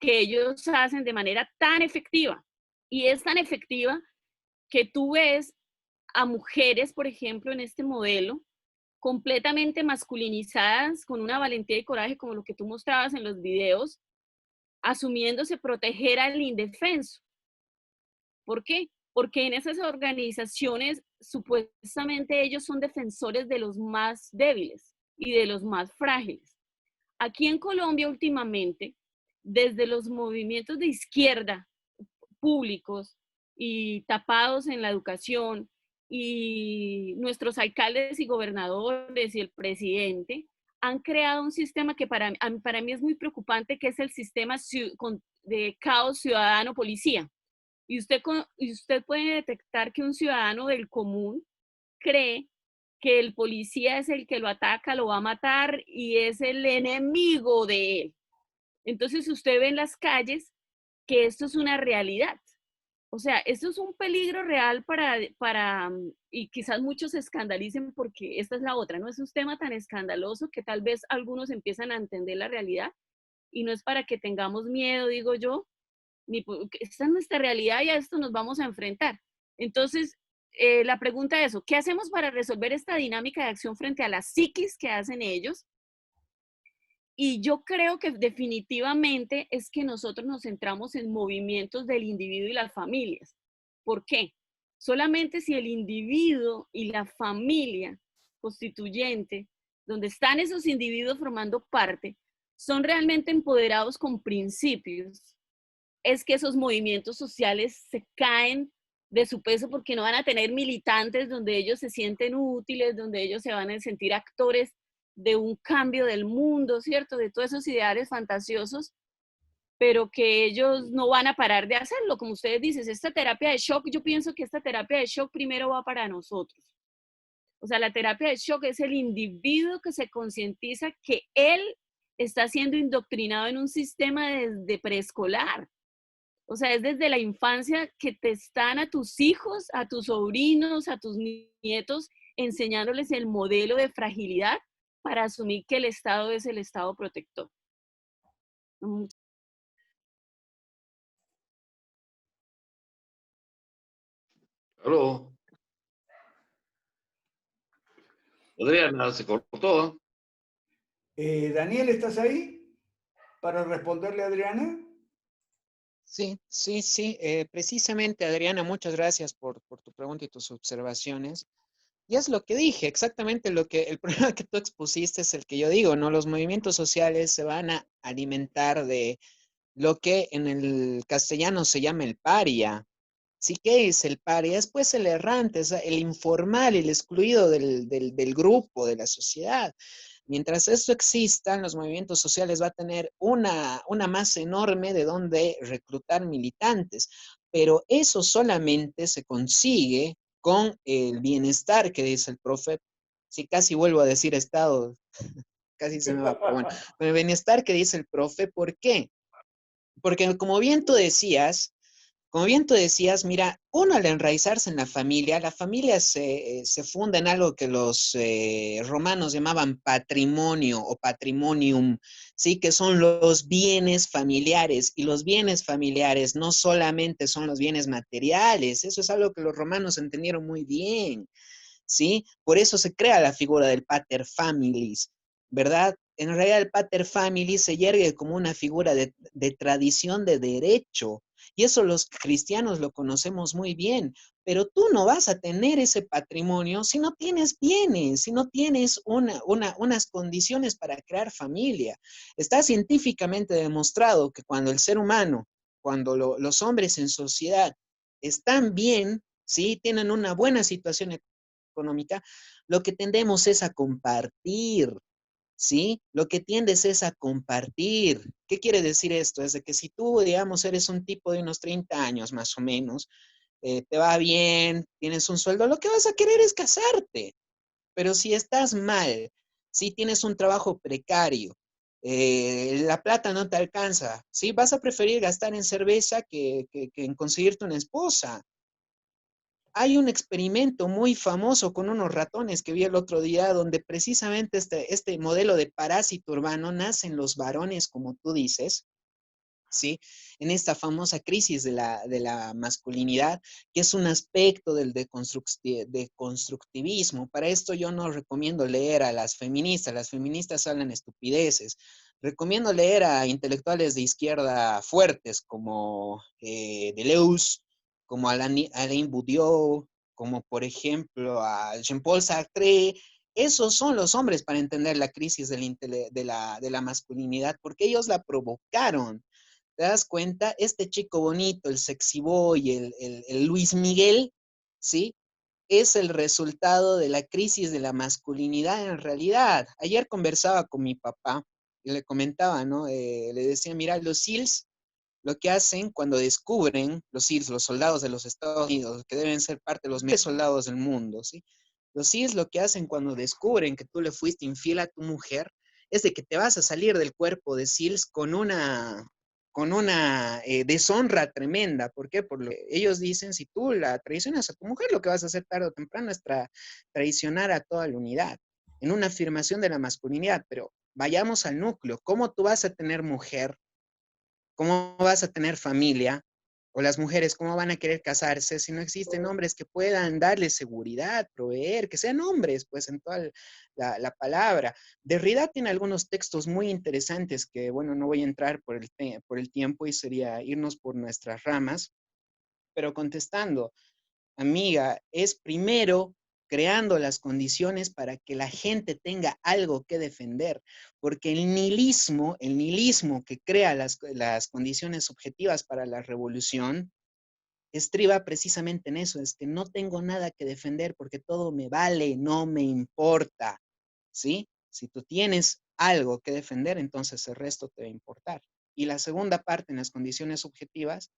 [SPEAKER 8] que ellos hacen de manera tan efectiva. Y es tan efectiva que tú ves a mujeres, por ejemplo, en este modelo, completamente masculinizadas, con una valentía y coraje como lo que tú mostrabas en los videos, asumiéndose proteger al indefenso. ¿Por qué? Porque en esas organizaciones supuestamente ellos son defensores de los más débiles y de los más frágiles. Aquí en Colombia últimamente, desde los movimientos de izquierda públicos y tapados en la educación, y nuestros alcaldes y gobernadores y el presidente han creado un sistema que para mí es muy preocupante, que es el sistema de caos ciudadano-policía. Y usted puede detectar que un ciudadano del común cree que el policía es el que lo ataca, lo va a matar y es el enemigo de él. Entonces usted ve en las calles que esto es una realidad. O sea, esto es un peligro real y quizás muchos se escandalicen porque esta es la otra, ¿no? Es un tema tan escandaloso que tal vez algunos empiezan a entender la realidad y no es para que tengamos miedo, digo yo, esta es nuestra realidad y a esto nos vamos a enfrentar. Entonces, la pregunta es, ¿qué hacemos para resolver esta dinámica de acción frente a la psiquis que hacen ellos? Y yo creo que definitivamente es que nosotros nos centramos en movimientos del individuo y las familias. ¿Por qué? Solamente si el individuo y la familia constituyente, donde están esos individuos formando parte, son realmente empoderados con principios, es que esos movimientos sociales se caen de su peso porque no van a tener militantes donde ellos se sienten útiles, donde ellos se van a sentir actores de un cambio del mundo, ¿cierto? De todos esos ideales fantasiosos, pero que ellos no van a parar de hacerlo. Como ustedes dicen, esta terapia de shock, yo pienso que esta terapia de shock primero va para nosotros. O sea, la terapia de shock es el individuo que se concientiza que él está siendo indoctrinado en un sistema desde preescolar. O sea, es desde la infancia que te están a tus hijos, a tus sobrinos, a tus nietos, enseñándoles el modelo de fragilidad para asumir que el Estado es el Estado protector.
[SPEAKER 9] Aló. Adriana, se cortó.
[SPEAKER 2] Daniel, ¿estás ahí para responderle a Adriana?
[SPEAKER 6] Sí. Precisamente, Adriana, muchas gracias por tu pregunta y tus observaciones. Y es lo que dije, exactamente el problema que tú expusiste es el que yo digo, ¿no? Los movimientos sociales se van a alimentar de lo que en el castellano se llama el paria. Sí, ¿qué es el paria? Es pues el errante, es el informal, el excluido del grupo, de la sociedad. Mientras esto exista, los movimientos sociales va a tener una masa enorme de donde reclutar militantes, pero eso solamente se consigue con el bienestar que dice el profe. Si casi vuelvo a decir estado, casi se me va, pero bueno, con el bienestar que dice el profe, ¿por qué? Porque como bien tú decías, mira, uno al enraizarse en la familia se funda en algo que los romanos llamaban patrimonio o patrimonium, ¿sí? Que son los bienes familiares. Y los bienes familiares no solamente son los bienes materiales, eso es algo que los romanos entendieron muy bien, ¿sí? Por eso se crea la figura del pater familis, ¿verdad? En realidad el pater familis se yergue como una figura de tradición de derecho, y eso los cristianos lo conocemos muy bien, pero tú no vas a tener ese patrimonio si no tienes bienes, si no tienes unas condiciones para crear familia. Está científicamente demostrado que cuando el ser humano, cuando los hombres en sociedad están bien, ¿sí? Tienen una buena situación económica, lo que tendemos es a compartir, ¿sí? Lo que tiendes es a compartir. ¿Qué quiere decir esto? Es de que si tú, digamos, eres un tipo de unos 30 años más o menos, te va bien, tienes un sueldo, lo que vas a querer es casarte. Pero si estás mal, si tienes un trabajo precario, la plata no te alcanza, ¿sí? Vas a preferir gastar en cerveza que en conseguirte una esposa. Hay un experimento muy famoso con unos ratones que vi el otro día donde precisamente este modelo de parásito urbano nace en los varones, como tú dices, ¿sí? En esta famosa crisis de la masculinidad, que es un aspecto del deconstructivismo. Para esto yo no recomiendo leer a las feministas hablan estupideces. Recomiendo leer a intelectuales de izquierda fuertes como Deleuze, como Alain Boudiou, como por ejemplo a Jean-Paul Sartre. Esos son los hombres para entender la crisis de la masculinidad, porque ellos la provocaron. ¿Te das cuenta? Este chico bonito, el sexy boy, el Luis Miguel, ¿sí? Es el resultado de la crisis de la masculinidad en realidad. Ayer conversaba con mi papá y le comentaba, ¿no? Le decía, mira, los SEALs lo que hacen cuando descubren, los SEALs, los soldados de los Estados Unidos, que deben ser parte de los mejores soldados del mundo, ¿sí? Los SEALs lo que hacen cuando descubren que tú le fuiste infiel a tu mujer, es de que te vas a salir del cuerpo de SEALs con una deshonra tremenda. ¿Por qué? Porque ellos dicen, si tú la traicionas a tu mujer, lo que vas a hacer tarde o temprano es traicionar a toda la unidad, en una afirmación de la masculinidad. Pero vayamos al núcleo. ¿Cómo tú vas a tener mujer? ¿Cómo vas a tener familia? O las mujeres, ¿cómo van a querer casarse si no existen hombres que puedan darles seguridad, proveer, que sean hombres, pues en toda la palabra? Derrida tiene algunos textos muy interesantes que, bueno, no voy a entrar por el tiempo y sería irnos por nuestras ramas, pero contestando, amiga, es primero creando las condiciones para que la gente tenga algo que defender, porque el nihilismo que crea las condiciones objetivas para la revolución, estriba precisamente en eso, es que no tengo nada que defender porque todo me vale, no me importa, ¿sí? Si tú tienes algo que defender, entonces el resto te va a importar. Y la segunda parte, en las condiciones objetivas,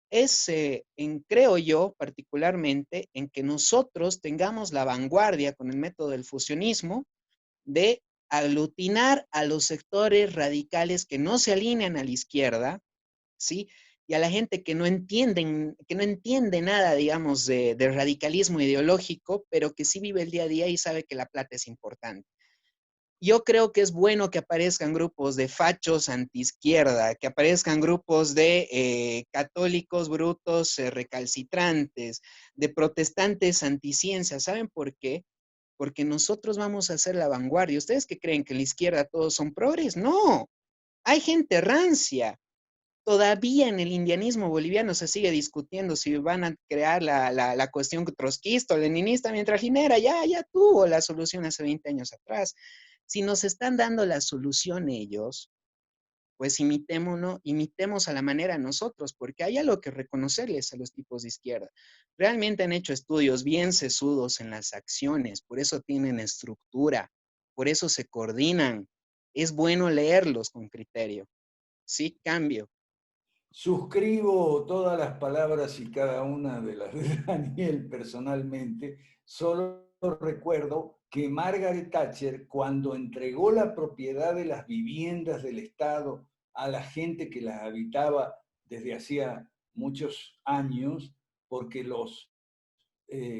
[SPEAKER 6] es, creo yo, particularmente, en que nosotros tengamos la vanguardia con el método del fusionismo de aglutinar a los sectores radicales que no se alinean a la izquierda, ¿sí? Y a la gente que no entiende nada, digamos, de radicalismo ideológico, pero que sí vive el día a día y sabe que la plata es importante. Yo creo que es bueno que aparezcan grupos de fachos antiizquierda, que aparezcan grupos de católicos brutos recalcitrantes, de protestantes anticiencia. ¿Saben por qué? Porque nosotros vamos a ser la vanguardia. ¿Ustedes qué creen? ¿Que en la izquierda todos son progres? No, hay gente rancia. Todavía en el indianismo boliviano se sigue discutiendo si van a crear la cuestión trotskista o leninista, mientras Linera ya tuvo la solución hace 20 años atrás. Si nos están dando la solución ellos, pues imitemos a la manera nosotros, porque hay algo que reconocerles a los tipos de izquierda. Realmente han hecho estudios bien sesudos en las acciones, por eso tienen estructura, por eso se coordinan. Es bueno leerlos con criterio. Sí, cambio.
[SPEAKER 2] Suscribo todas las palabras y cada una de las de Daniel personalmente. Solo recuerdo que Margaret Thatcher, cuando entregó la propiedad de las viviendas del Estado a la gente que las habitaba desde hacía muchos años, porque los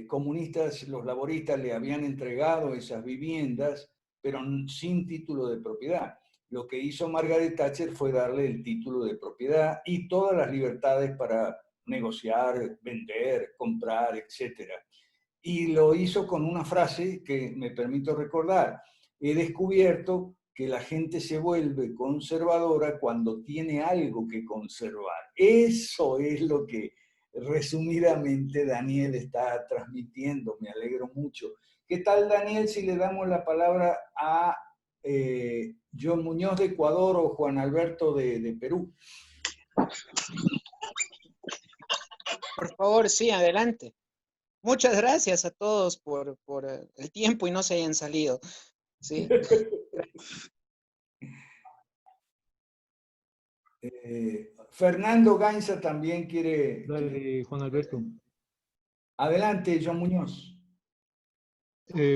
[SPEAKER 2] comunistas, los laboristas le habían entregado esas viviendas, pero sin título de propiedad. Lo que hizo Margaret Thatcher fue darle el título de propiedad y todas las libertades para negociar, vender, comprar, etc. Y lo hizo con una frase que me permito recordar: he descubierto que la gente se vuelve conservadora cuando tiene algo que conservar. Eso es lo que resumidamente Daniel está transmitiendo. Me alegro mucho. ¿Qué tal, Daniel, si le damos la palabra a John Muñoz de Ecuador o Juan Alberto de Perú?
[SPEAKER 6] Por favor, sí, adelante. Muchas gracias a todos por el tiempo y no se hayan salido. Sí.
[SPEAKER 2] Fernando Gainza también quiere...
[SPEAKER 10] Dale, Juan Alberto.
[SPEAKER 2] Adelante, John Muñoz.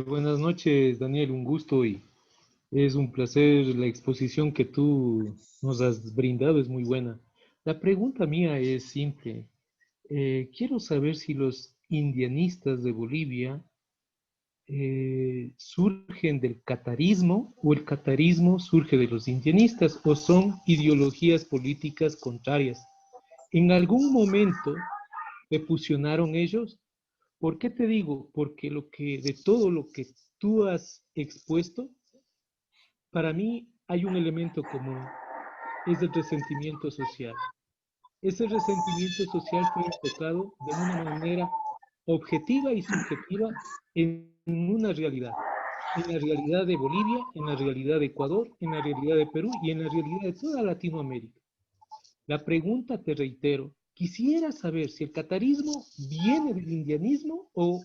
[SPEAKER 10] Buenas noches, Daniel, un gusto y es un placer la exposición que tú nos has brindado, es muy buena. La pregunta mía es simple. Quiero saber si los indianistas de Bolivia surgen del catarismo o el catarismo surge de los indianistas o son ideologías políticas contrarias. En algún momento se fusionaron ellos. ¿Por qué te digo? Porque de todo lo que tú has expuesto, para mí hay un elemento común, es el resentimiento social. Ese resentimiento social fue enfocado de una manera objetiva y subjetiva en una realidad. En la realidad de Bolivia, en la realidad de Ecuador, en la realidad de Perú y en la realidad de toda Latinoamérica. La pregunta, te reitero, quisiera saber si el catarismo viene del indianismo o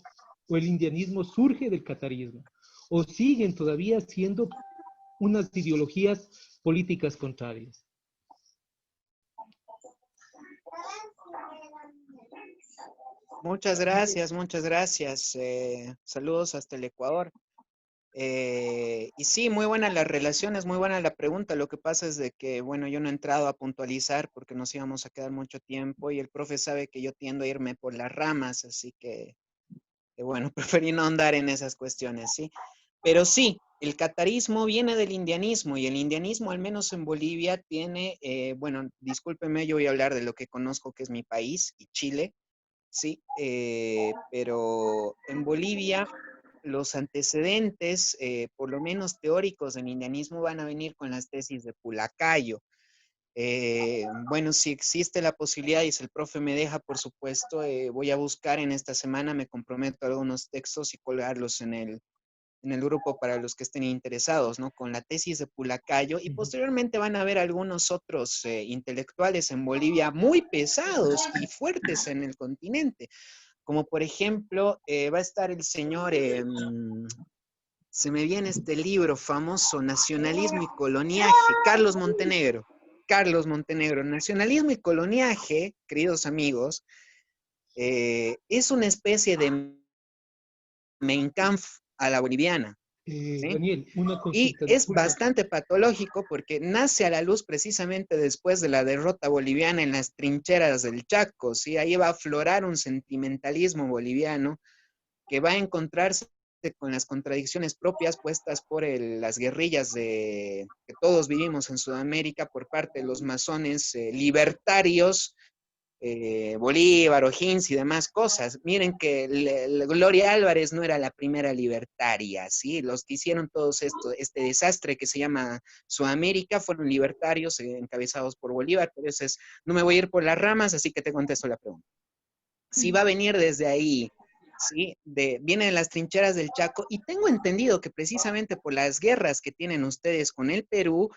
[SPEAKER 10] el indianismo surge del catarismo, o siguen todavía siendo unas ideologías políticas contrarias.
[SPEAKER 6] Muchas gracias, muchas gracias. Saludos hasta el Ecuador. Y sí, muy buenas las relaciones, muy buena la pregunta. Lo que pasa es de que, bueno, yo no he entrado a puntualizar porque nos íbamos a quedar mucho tiempo y el profe sabe que yo tiendo a irme por las ramas, así que bueno, preferí no andar en esas cuestiones, ¿sí? Pero sí, el catarismo viene del indianismo y el indianismo, al menos en Bolivia, tiene, bueno, discúlpeme, yo voy a hablar de lo que conozco que es mi país y Chile, ¿sí? Pero en Bolivia los antecedentes, por lo menos teóricos del indianismo, van a venir con las tesis de Pulacayo. Bueno, si existe la posibilidad y si el profe me deja, por supuesto, voy a buscar en esta semana, me comprometo a algunos textos y colgarlos en el grupo para los que estén interesados, ¿no? Con la tesis de Pulacayo y posteriormente van a haber algunos otros intelectuales en Bolivia muy pesados y fuertes en el continente, como por ejemplo va a estar el señor, se me viene este libro famoso, Nacionalismo y Coloniaje, Carlos Montenegro. Carlos Montenegro, Nacionalismo y Coloniaje, queridos amigos, es una especie de Mein Kampf a la boliviana. ¿Sí?
[SPEAKER 10] Daniel, una consulta.
[SPEAKER 6] Y es
[SPEAKER 10] Disculpa.
[SPEAKER 6] bastante patológico porque nace a la luz precisamente después de la derrota boliviana en las trincheras del Chaco, ¿sí? Ahí va a aflorar un sentimentalismo boliviano que va a encontrarse con las contradicciones propias puestas por las guerrillas que todos vivimos en Sudamérica por parte de los masones libertarios, Bolívar, O'Higgins y demás cosas. Miren que Gloria Álvarez no era la primera libertaria, ¿sí? Los que hicieron todo este desastre que se llama Sudamérica fueron libertarios encabezados por Bolívar, pero no me voy a ir por las ramas, así que te contesto la pregunta. Si va a venir desde ahí, ¿sí? Viene de las trincheras del Chaco, y tengo entendido que precisamente por las guerras que tienen ustedes con el Perú,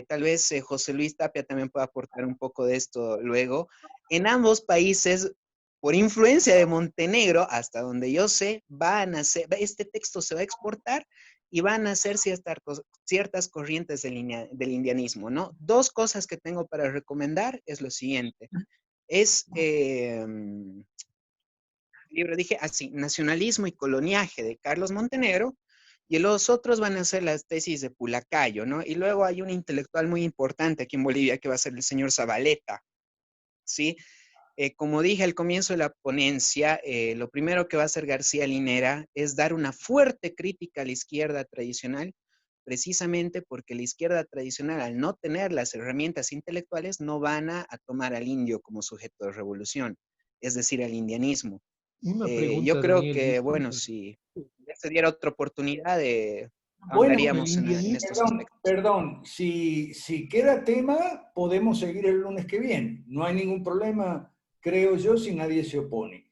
[SPEAKER 6] tal vez José Luis Tapia también pueda aportar un poco de esto luego, en ambos países, por influencia de Montenegro, hasta donde yo sé, este texto se va a exportar y van a nacer ciertas corrientes del indianismo, ¿no? Dos cosas que tengo para recomendar es lo siguiente. Es libro, dije así, Nacionalismo y Coloniaje de Carlos Montenegro, y los otros van a ser las tesis de Pulacayo, ¿no? Y luego hay un intelectual muy importante aquí en Bolivia que va a ser el señor Zabaleta, ¿sí? Como dije al comienzo de la ponencia, lo primero que va a hacer García Linera es dar una fuerte crítica a la izquierda tradicional, precisamente porque la izquierda tradicional, al no tener las herramientas intelectuales, no van a tomar al indio como sujeto de revolución, es decir, al indianismo.
[SPEAKER 10] Una pregunta,
[SPEAKER 6] Yo creo
[SPEAKER 10] Daniel,
[SPEAKER 6] que,
[SPEAKER 10] disculpa.
[SPEAKER 6] bueno, si ya se diera otra oportunidad,
[SPEAKER 2] Bueno,
[SPEAKER 6] ahondaríamos en estos aspectos.
[SPEAKER 2] Perdón, si queda tema, podemos seguir el lunes que viene. No hay ningún problema, creo yo, si nadie se opone.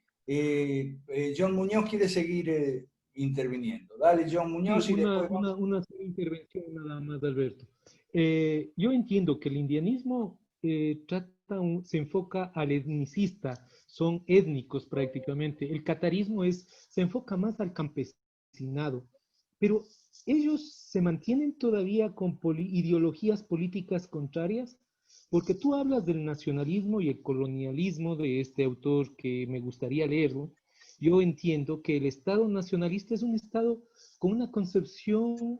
[SPEAKER 2] John Muñoz quiere seguir interviniendo. Dale, John Muñoz,
[SPEAKER 10] Sí,
[SPEAKER 2] y después vamos.
[SPEAKER 10] una sola intervención nada más, Alberto. Yo entiendo que el indianismo se enfoca al etnicista, son étnicos prácticamente. El catarismo se enfoca más al campesinado, pero ellos se mantienen todavía con ideologías políticas contrarias, porque tú hablas del nacionalismo y el colonialismo de este autor que me gustaría leerlo. Yo entiendo que el Estado nacionalista es un Estado con una concepción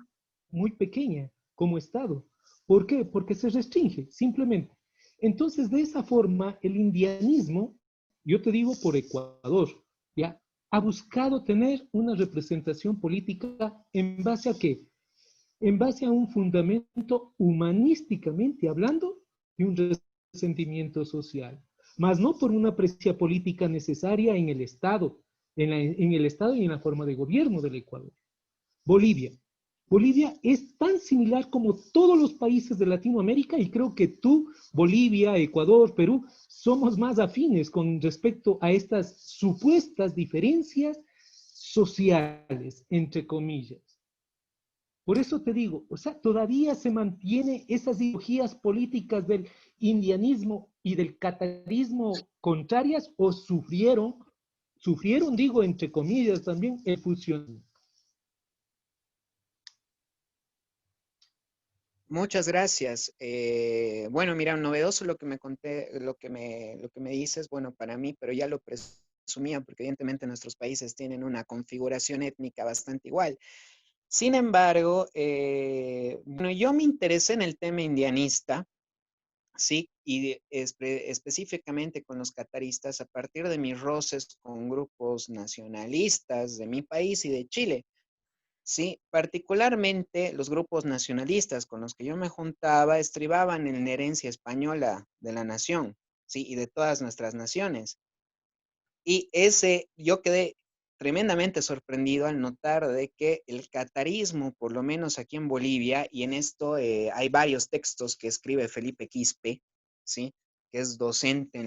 [SPEAKER 10] muy pequeña como Estado. ¿Por qué? Porque se restringe, simplemente. Entonces, de esa forma, el indianismo, yo te digo por Ecuador, ¿ya? ha buscado tener una representación política ¿en base a qué? En base a un fundamento humanísticamente hablando de un resentimiento social, más no por una presencia política necesaria en el Estado, en el Estado y en la forma de gobierno del Ecuador. Bolivia. Bolivia es tan similar como todos los países de Latinoamérica y creo que tú, Bolivia, Ecuador, Perú, somos más afines con respecto a estas supuestas diferencias sociales, entre comillas. Por eso te digo, o sea, todavía se mantiene esas ideologías políticas del indianismo y del catarismo contrarias o sufrieron, digo, entre comillas también, el fusionismo.
[SPEAKER 6] Muchas gracias. Bueno, mira, novedoso lo que me conté, lo que me dices, bueno, para mí, pero ya lo presumía, porque evidentemente nuestros países tienen una configuración étnica bastante igual. Sin embargo, bueno, yo me interesé en el tema indianista, sí, y específicamente con los cataristas a partir de mis roces con grupos nacionalistas de mi país y de Chile. Sí, particularmente los grupos nacionalistas con los que yo me juntaba estribaban en la herencia española de la nación, sí, y de todas nuestras naciones. Y yo quedé tremendamente sorprendido al notar de que el catarismo, por lo menos aquí en Bolivia, y en esto hay varios textos que escribe Felipe Quispe, sí, que es docente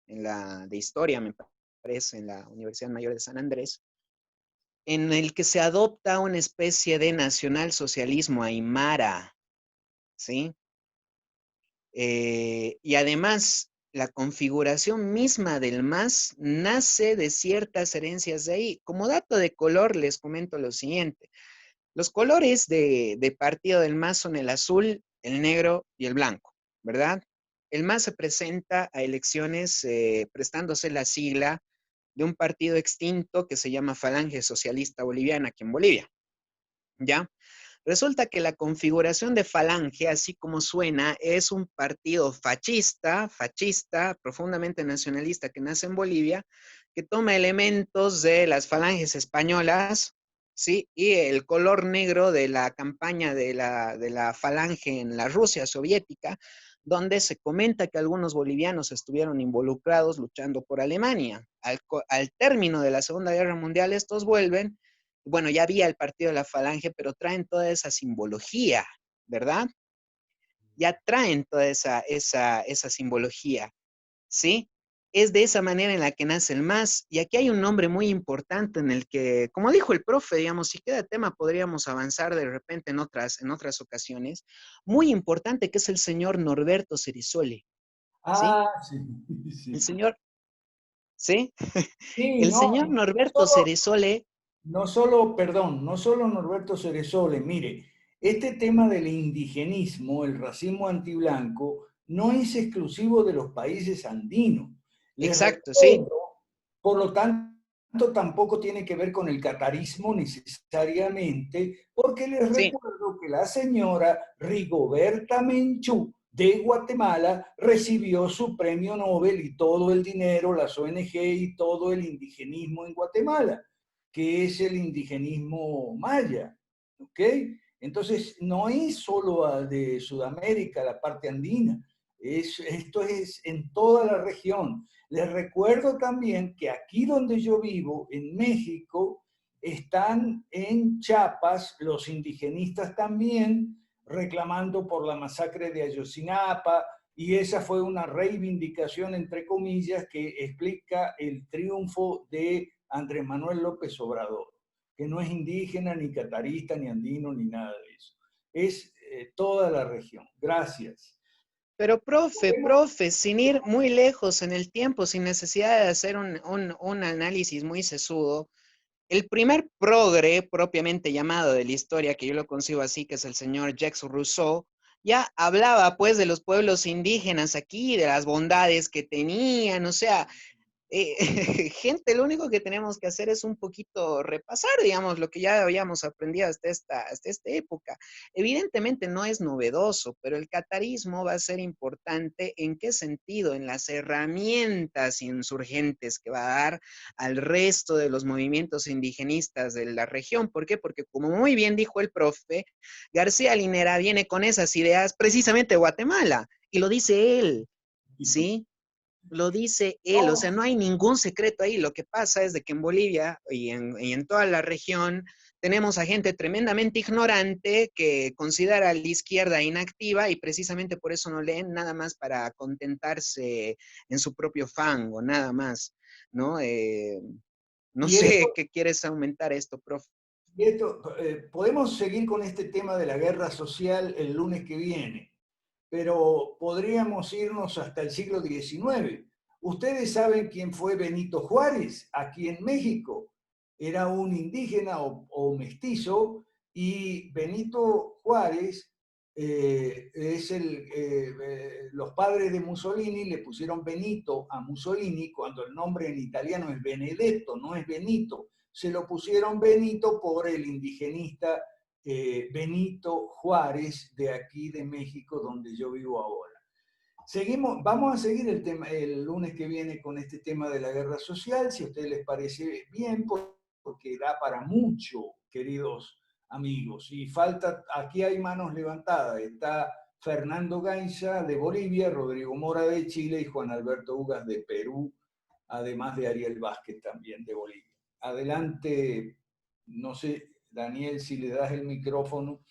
[SPEAKER 6] de historia, me parece, en la Universidad Mayor de San Andrés, en el que se adopta una especie de nacionalsocialismo aymara, ¿sí? Y además, la configuración misma del MAS nace de ciertas herencias de ahí. Como dato de color, les comento lo siguiente. Los colores de partido del MAS son el azul, el negro y el blanco, ¿verdad? El MAS se presenta a elecciones prestándose la sigla de un partido extinto que se llama Falange Socialista Boliviana aquí en Bolivia, ¿ya? Resulta que la configuración de Falange, así como suena, es un partido fascista, profundamente nacionalista que nace en Bolivia, que toma elementos de las falanges españolas, ¿sí? Y el color negro de la campaña de la falange en la Rusia soviética, donde se comenta que algunos bolivianos estuvieron involucrados luchando por Alemania. Al término de la Segunda Guerra Mundial, estos vuelven. Bueno, ya había el partido de la Falange, pero traen toda esa simbología, ¿verdad? Ya traen toda esa simbología, ¿sí? Es de esa manera en la que nace el MAS. Y aquí hay un nombre muy importante en el que, como dijo el profe, digamos, si queda tema podríamos avanzar de repente en otras ocasiones. Muy importante, que es el señor Norberto Cerisole, ¿sí?
[SPEAKER 2] Ah, sí, sí.
[SPEAKER 6] El señor, ¿sí?
[SPEAKER 2] Sí,
[SPEAKER 6] El señor Norberto Cerisole.
[SPEAKER 2] No solo Norberto Ceresole, mire, este tema del indigenismo, el racismo antiblanco, no es exclusivo de los países andinos.
[SPEAKER 6] Exacto, sí.
[SPEAKER 2] Por lo tanto, tampoco tiene que ver con el catarismo necesariamente, porque les recuerdo que la señora Rigoberta Menchú de Guatemala recibió su premio Nobel y todo el dinero, las ONG y todo el indigenismo en Guatemala, que es el indigenismo maya, ¿ok? Entonces, no es solo de Sudamérica, la parte andina, esto es en toda la región. Les recuerdo también que aquí donde yo vivo, en México, están en Chiapas los indigenistas también reclamando por la masacre de Ayotzinapa, y esa fue una reivindicación, entre comillas, que explica el triunfo de Andrés Manuel López Obrador, que no es indígena, ni catarista, ni andino, ni nada de eso. Es toda la región. Gracias.
[SPEAKER 6] Pero profe, sin ir muy lejos en el tiempo, sin necesidad de hacer un análisis muy sesudo, el primer progre propiamente llamado de la historia, que yo lo consigo así, que es el señor Jacques Rousseau, ya hablaba pues de los pueblos indígenas aquí, de las bondades que tenían, o sea, gente, lo único que tenemos que hacer es un poquito repasar, digamos, lo que ya habíamos aprendido hasta esta época. Evidentemente no es novedoso, pero el catarismo va a ser importante. ¿En qué sentido? En las herramientas insurgentes que va a dar al resto de los movimientos indigenistas de la región. ¿Por qué? Porque como muy bien dijo el profe, García Linera viene con esas ideas precisamente de Guatemala, y lo dice él, ¿sí? Lo dice él, o sea, no hay ningún secreto ahí. Lo que pasa es de que en Bolivia y en toda la región tenemos a gente tremendamente ignorante que considera a la izquierda inactiva y precisamente por eso no leen, nada más para contentarse en su propio fango, nada más, ¿no? No sé qué quieres aumentar esto, profe.
[SPEAKER 2] Y esto, podemos seguir con este tema de la guerra social el lunes que viene, pero podríamos irnos hasta el siglo XIX. Ustedes saben quién fue Benito Juárez aquí en México. Era un indígena o mestizo, y Benito Juárez los padres de Mussolini le pusieron Benito a Mussolini cuando el nombre en italiano es Benedetto, no es Benito. Se lo pusieron Benito por el indigenista Benito Juárez de aquí de México, donde yo vivo ahora. Vamos a seguir el tema el lunes que viene con este tema de la guerra social, si a ustedes les parece bien, porque da para mucho, queridos amigos. Y falta, aquí hay manos levantadas. Está Fernando Gainza de Bolivia, Rodrigo Mora de Chile y Juan Alberto Ugas de Perú, además de Ariel Vázquez también de Bolivia. Adelante, no sé, Daniel, si le das el micrófono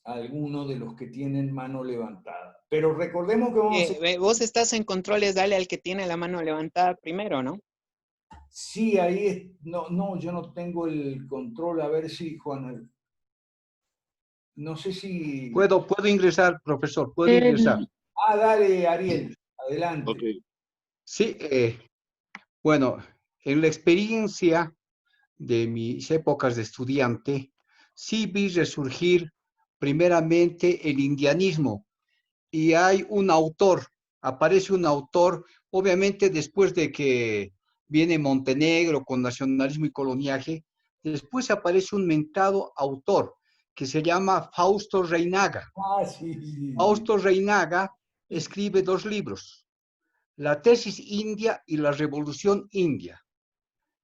[SPEAKER 2] a alguno de los que tienen mano levantada. Pero recordemos que vamos a...
[SPEAKER 6] Vos estás en controles, dale al que tiene la mano levantada primero, ¿no?
[SPEAKER 2] Sí, ahí es... No, yo no tengo el control. A ver si, Juan... No sé si...
[SPEAKER 11] Puedo ingresar, profesor, puedo ingresar.
[SPEAKER 2] Dale, Ariel, adelante.
[SPEAKER 11] Okay. Sí, bueno, en la experiencia de mis épocas de estudiante, sí vi resurgir primeramente el indianismo, y hay un autor, aparece un autor, obviamente después de que viene Montenegro con nacionalismo y coloniaje, después aparece un mentado autor que se llama Fausto Reinaga.
[SPEAKER 2] Sí.
[SPEAKER 11] Fausto Reinaga escribe 2 libros, La tesis india y La revolución india.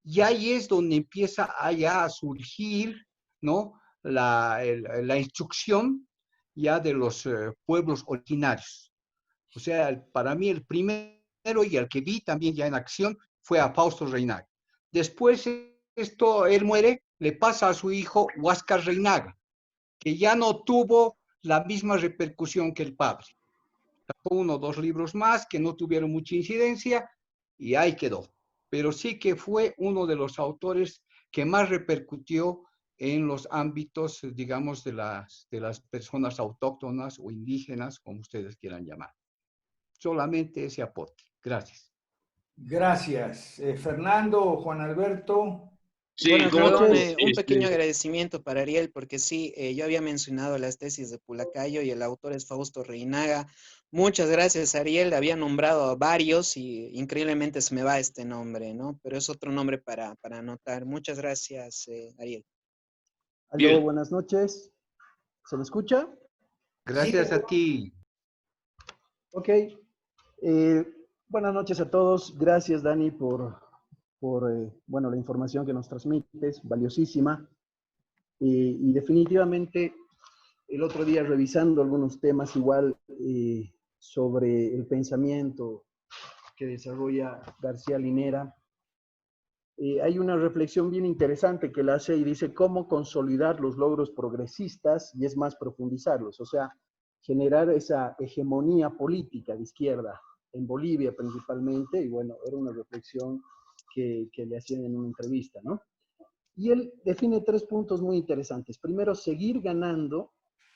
[SPEAKER 11] Y ahí es donde empieza a surgir, ¿no?, la instrucción ya de los pueblos originarios. O sea, para mí el primero y el que vi también ya en acción fue a Fausto Reinaga. Después él muere, le pasa a su hijo Huáscar Reinaga, que ya no tuvo la misma repercusión que el padre. Sacó 1 o 2 libros más que no tuvieron mucha incidencia y ahí quedó. Pero sí que fue uno de los autores que más repercutió en los ámbitos, digamos, de las personas autóctonas o indígenas, como ustedes quieran llamar. Solamente ese aporte. Gracias.
[SPEAKER 2] Gracias. Fernando, Juan Alberto.
[SPEAKER 9] Sí,
[SPEAKER 6] un pequeño agradecimiento para Ariel, porque sí, yo había mencionado las tesis de Pulacayo y el autor es Fausto Reinaga. Muchas gracias, Ariel. Había nombrado a varios y increíblemente se me va este nombre, ¿no? Pero es otro nombre para anotar. Muchas gracias, Ariel.
[SPEAKER 5] Aló, buenas noches. ¿Se me escucha?
[SPEAKER 11] Gracias a ti.
[SPEAKER 5] Ok. Buenas noches a todos. Gracias, Dani, por bueno, la información que nos transmites, valiosísima. Y definitivamente, el otro día revisando algunos temas igual sobre el pensamiento que desarrolla García Linera, hay una reflexión bien interesante que él hace y dice cómo consolidar los logros progresistas y es más profundizarlos, o sea, generar esa hegemonía política de izquierda en Bolivia principalmente, y bueno, era una reflexión que le hacían en una entrevista, ¿no? Y él define 3 puntos muy interesantes. Primero, seguir ganando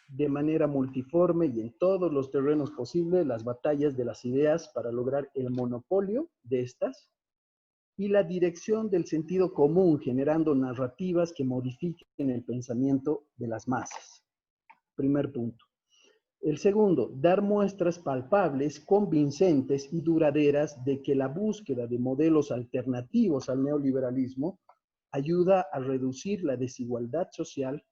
[SPEAKER 5] de manera multiforme y en todos los terrenos posibles las batallas de las ideas para lograr el monopolio de estas y la dirección del sentido común, generando narrativas que modifiquen el pensamiento de las masas. Primer punto. El segundo, dar muestras palpables, convincentes y duraderas de que la búsqueda de modelos alternativos al neoliberalismo ayuda a reducir la desigualdad social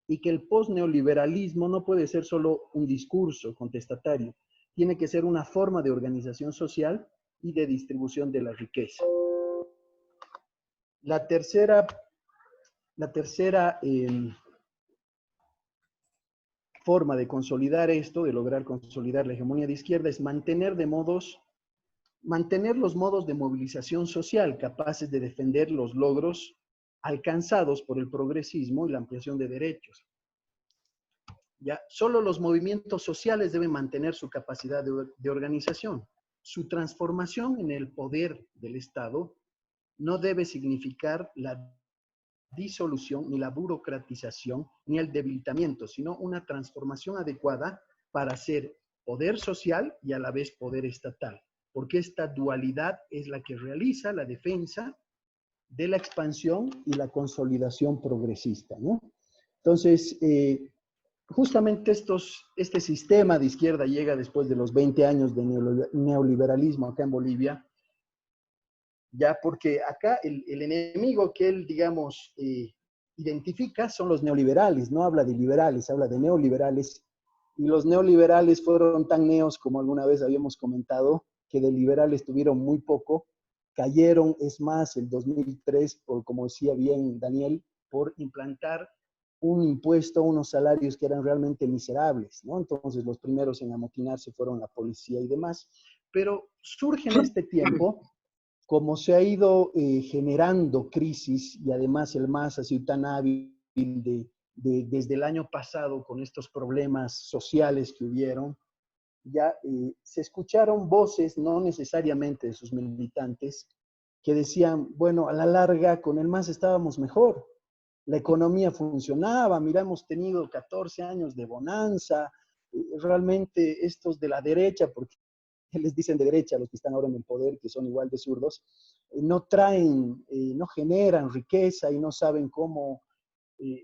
[SPEAKER 5] y que el postneoliberalismo no puede ser solo un discurso contestatario, tiene que ser una forma de organización social y de distribución de la riqueza. La tercera forma de consolidar esto, de lograr consolidar la hegemonía de izquierda, es mantener los modos de movilización social capaces de defender los logros alcanzados por el progresismo y la ampliación de derechos. ¿Ya? Solo los movimientos sociales deben mantener su capacidad de organización. Su transformación en el poder del Estado no debe significar la disolución, ni la burocratización, ni el debilitamiento, sino una transformación adecuada para ser poder social y a la vez poder estatal, porque esta dualidad es la que realiza la defensa de la expansión y la consolidación progresista, ¿no? Entonces, justamente este sistema de izquierda llega después de los 20 años de neoliberalismo acá en Bolivia, ya porque acá el enemigo que él, digamos, identifica son los neoliberales, no habla de liberales, habla de neoliberales, y los neoliberales fueron tan neos como alguna vez habíamos comentado, que de liberales tuvieron muy poco, cayeron, es más, el 2003, por, como decía bien Daniel, por implantar un impuesto, unos salarios que eran realmente miserables, ¿no? Entonces los primeros en amotinarse fueron la policía y demás, pero surge en este tiempo, como se ha ido generando crisis y además el MAS ha sido tan hábil desde el año pasado con estos problemas sociales que hubieron, ya se escucharon voces, no necesariamente de sus militantes, que decían, bueno, a la larga con el MAS estábamos mejor, la economía funcionaba, mira, hemos tenido 14 años de bonanza, realmente estos de la derecha, porque les dicen de derecha, los que están ahora en el poder, que son igual de zurdos, no traen, no generan riqueza y no saben cómo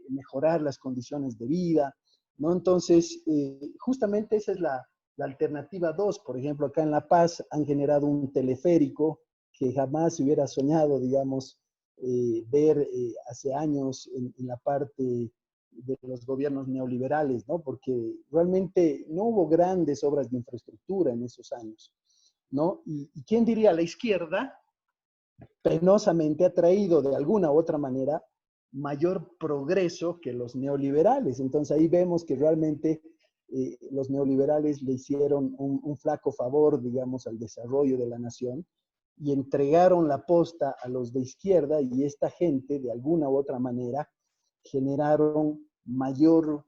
[SPEAKER 5] mejorar las condiciones de vida, ¿no? Entonces, justamente esa es la alternativa 2. Por ejemplo, acá en La Paz han generado un teleférico que jamás se hubiera soñado, digamos, ver hace años en la parte de los gobiernos neoliberales, ¿no? Porque realmente no hubo grandes obras de infraestructura en esos años, ¿no? Y quién diría, la izquierda penosamente ha traído de alguna u otra manera mayor progreso que los neoliberales. Entonces ahí vemos que realmente los neoliberales le hicieron un flaco favor, digamos, al desarrollo de la nación y entregaron la posta a los de izquierda y esta gente, de alguna u otra manera, generaron mayor,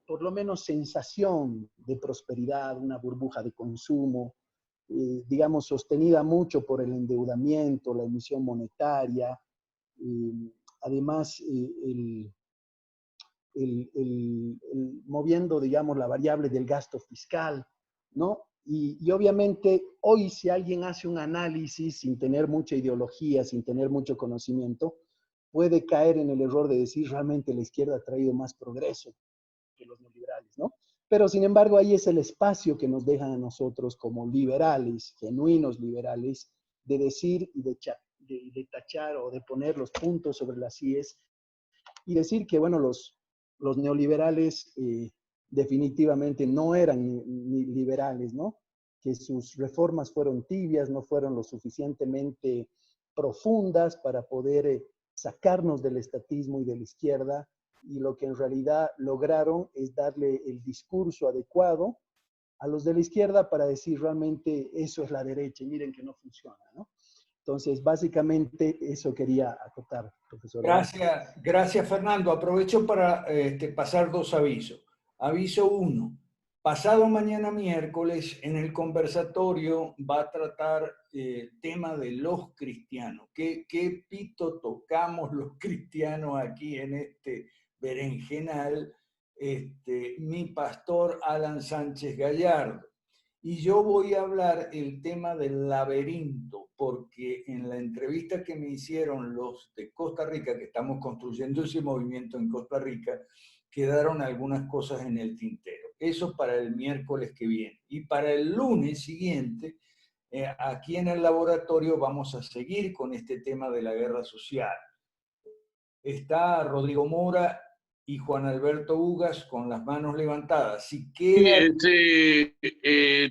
[SPEAKER 5] por lo menos, sensación de prosperidad, una burbuja de consumo, digamos, sostenida mucho por el endeudamiento, la emisión monetaria, además, moviendo, digamos, la variable del gasto fiscal, ¿no? Y obviamente hoy si alguien hace un análisis sin tener mucha ideología, sin tener mucho conocimiento, puede caer en el error de decir realmente la izquierda ha traído más progreso que los neoliberales, ¿no? Pero sin embargo ahí es el espacio que nos dejan a nosotros como liberales, genuinos liberales, de decir y de tachar o de poner los puntos sobre las IES y decir que, bueno, los neoliberales definitivamente no eran ni liberales, ¿no? Que sus reformas fueron tibias, no fueron lo suficientemente profundas para poder sacarnos del estatismo y de la izquierda, y lo que en realidad lograron es darle el discurso adecuado a los de la izquierda para decir realmente eso es la derecha y miren que no funciona, ¿no? Entonces, básicamente eso quería acotar, profesor.
[SPEAKER 2] Gracias Fernando. Aprovecho para pasar dos avisos. Aviso 1. Pasado mañana miércoles en el conversatorio va a tratar el tema de los cristianos. ¿Qué pito tocamos los cristianos aquí en este berenjenal? Mi pastor Alan Sánchez Gallardo. Y yo voy a hablar el tema del laberinto, porque en la entrevista que me hicieron los de Costa Rica, que estamos construyendo ese movimiento en Costa Rica, quedaron algunas cosas en el tintero. Eso para el miércoles que viene. Y para el lunes siguiente, aquí en el laboratorio vamos a seguir con este tema de la guerra social. Está Rodrigo Mora y Juan Alberto Ugas con las manos levantadas. Si queda...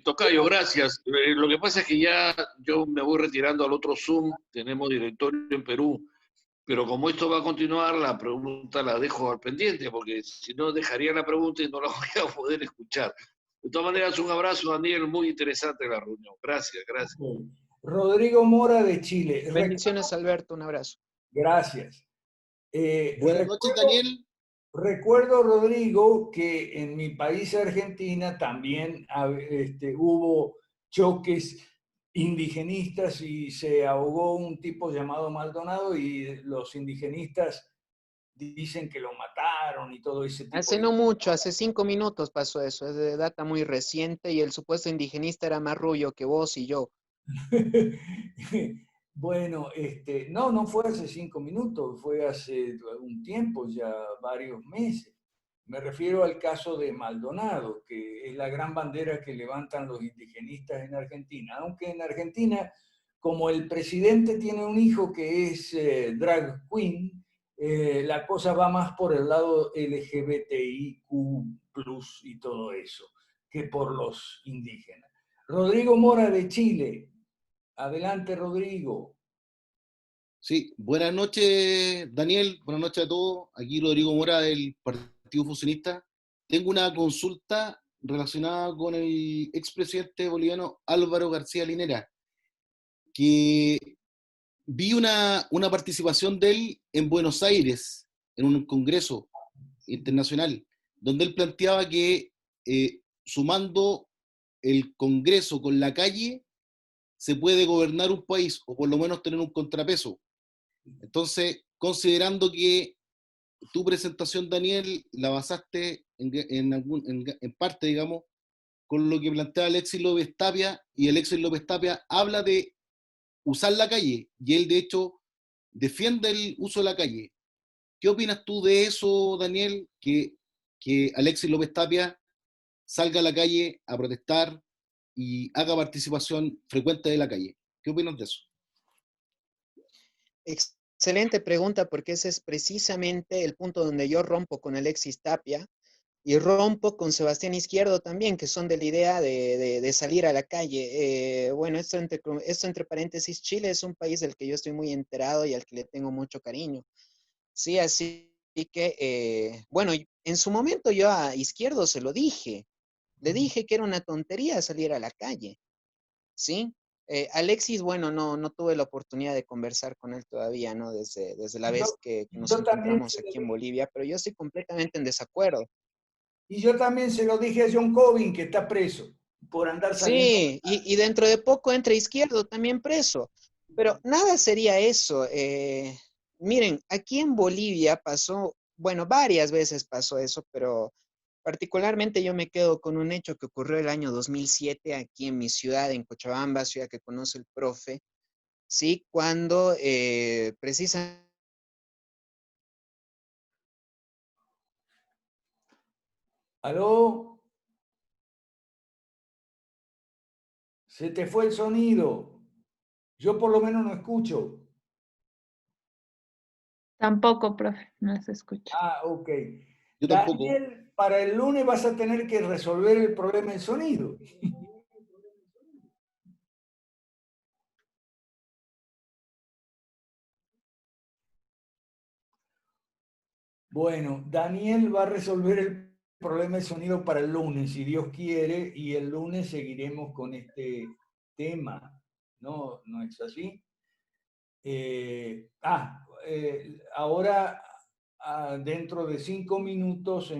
[SPEAKER 9] Tocayo, gracias. Lo que pasa es que ya yo me voy retirando al otro Zoom, tenemos directorio en Perú, pero como esto va a continuar, la pregunta la dejo al pendiente, porque si no dejaría la pregunta y no la voy a poder escuchar. De todas maneras, un abrazo, Daniel, muy interesante la reunión. Gracias, gracias.
[SPEAKER 2] Rodrigo Mora de Chile.
[SPEAKER 6] Bendiciones, Alberto, un abrazo.
[SPEAKER 2] Gracias.
[SPEAKER 12] Buenas noches, Daniel.
[SPEAKER 2] Recuerdo, Rodrigo, que en mi país, Argentina, también hubo choques indigenistas y se ahogó un tipo llamado Maldonado y los indigenistas dicen que lo mataron y todo ese tipo
[SPEAKER 6] Hace
[SPEAKER 2] de
[SPEAKER 6] no mucho, hace 5 minutos pasó eso, es de data muy reciente y el supuesto indigenista era más rubio que vos y yo.
[SPEAKER 2] Bueno, no fue hace 5 minutos, fue hace un tiempo, ya varios meses. Me refiero al caso de Maldonado, que es la gran bandera que levantan los indigenistas en Argentina. Aunque en Argentina, como el presidente tiene un hijo que es drag queen, la cosa va más por el lado LGBTIQ+, y todo eso, que por los indígenas. Rodrigo Mora de Chile. Adelante, Rodrigo.
[SPEAKER 12] Sí, buenas noches, Daniel. Buenas noches a todos. Aquí Rodrigo Mora del Partido Fusionista. Tengo una consulta relacionada con el expresidente boliviano Álvaro García Linera, que vi una participación de él en Buenos Aires, en un congreso internacional, donde él planteaba que sumando el Congreso con la calle, se puede gobernar un país, o por lo menos tener un contrapeso. Entonces, considerando que tu presentación, Daniel, la basaste en parte, digamos, con lo que plantea Alexis López Tapia, y Alexis López Tapia habla de usar la calle, y él, de hecho, defiende el uso de la calle. ¿Qué opinas tú de eso, Daniel? Que Alexis López Tapia salga a la calle a protestar y haga participación frecuente de la calle. ¿Qué opinas de eso?
[SPEAKER 6] Excelente pregunta, porque ese es precisamente el punto donde yo rompo con Alexis Tapia y rompo con Sebastián Izquierdo también, que son de la idea de salir a la calle. Bueno, esto entre paréntesis, Chile es un país del que yo estoy muy enterado y al que le tengo mucho cariño. Sí, así que, bueno, en su momento yo a Izquierdo se lo dije. Le dije que era una tontería salir a la calle, ¿sí? Alexis, bueno, no tuve la oportunidad de conversar con él todavía, ¿no? Desde la vez que nos encontramos aquí en Bolivia, pero yo estoy completamente en desacuerdo.
[SPEAKER 2] Y yo también se lo dije a John Cobin, que está preso por andar saliendo.
[SPEAKER 6] Sí, y dentro de poco entra Izquierdo también preso. Pero nada sería eso. Miren, aquí en Bolivia pasó, bueno, varias veces pasó eso, pero particularmente yo me quedo con un hecho que ocurrió el año 2007 aquí en mi ciudad, en Cochabamba, ciudad que conoce el profe, ¿sí? Cuando precisamente...
[SPEAKER 2] ¿Aló? Se te fue el sonido. Yo por lo menos no escucho.
[SPEAKER 13] Tampoco, profe, no se escucha.
[SPEAKER 2] Ah, ok.
[SPEAKER 12] Yo tampoco.
[SPEAKER 2] Daniel, para el lunes vas a tener que resolver el problema del sonido. Bueno, Daniel va a resolver el problema del sonido para el lunes, si Dios quiere, y el lunes seguiremos con este tema. ¿No es así? Ahora, dentro de 5 minutos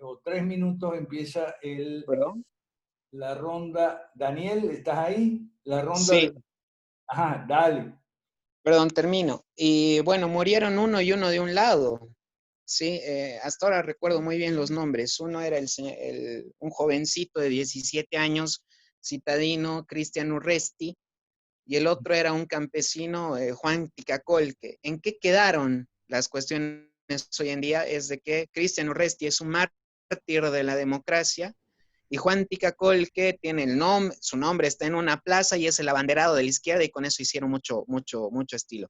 [SPEAKER 2] o 3 minutos empieza la ronda. Daniel, ¿estás ahí? La ronda
[SPEAKER 6] Sí.
[SPEAKER 2] Ajá, dale.
[SPEAKER 6] Perdón, termino. Y bueno, murieron uno y uno de un lado. Sí, hasta ahora recuerdo muy bien los nombres. Uno era un jovencito de 17 años, citadino, Cristian Urresti, y el otro era un campesino, Juan Ticacolque. ¿En qué quedaron las cuestiones hoy en día es de que Cristian Urresti es un mártir de la democracia y Juan Ticacolque tiene su nombre está en una plaza y es el abanderado de la izquierda y con eso hicieron mucho estilo.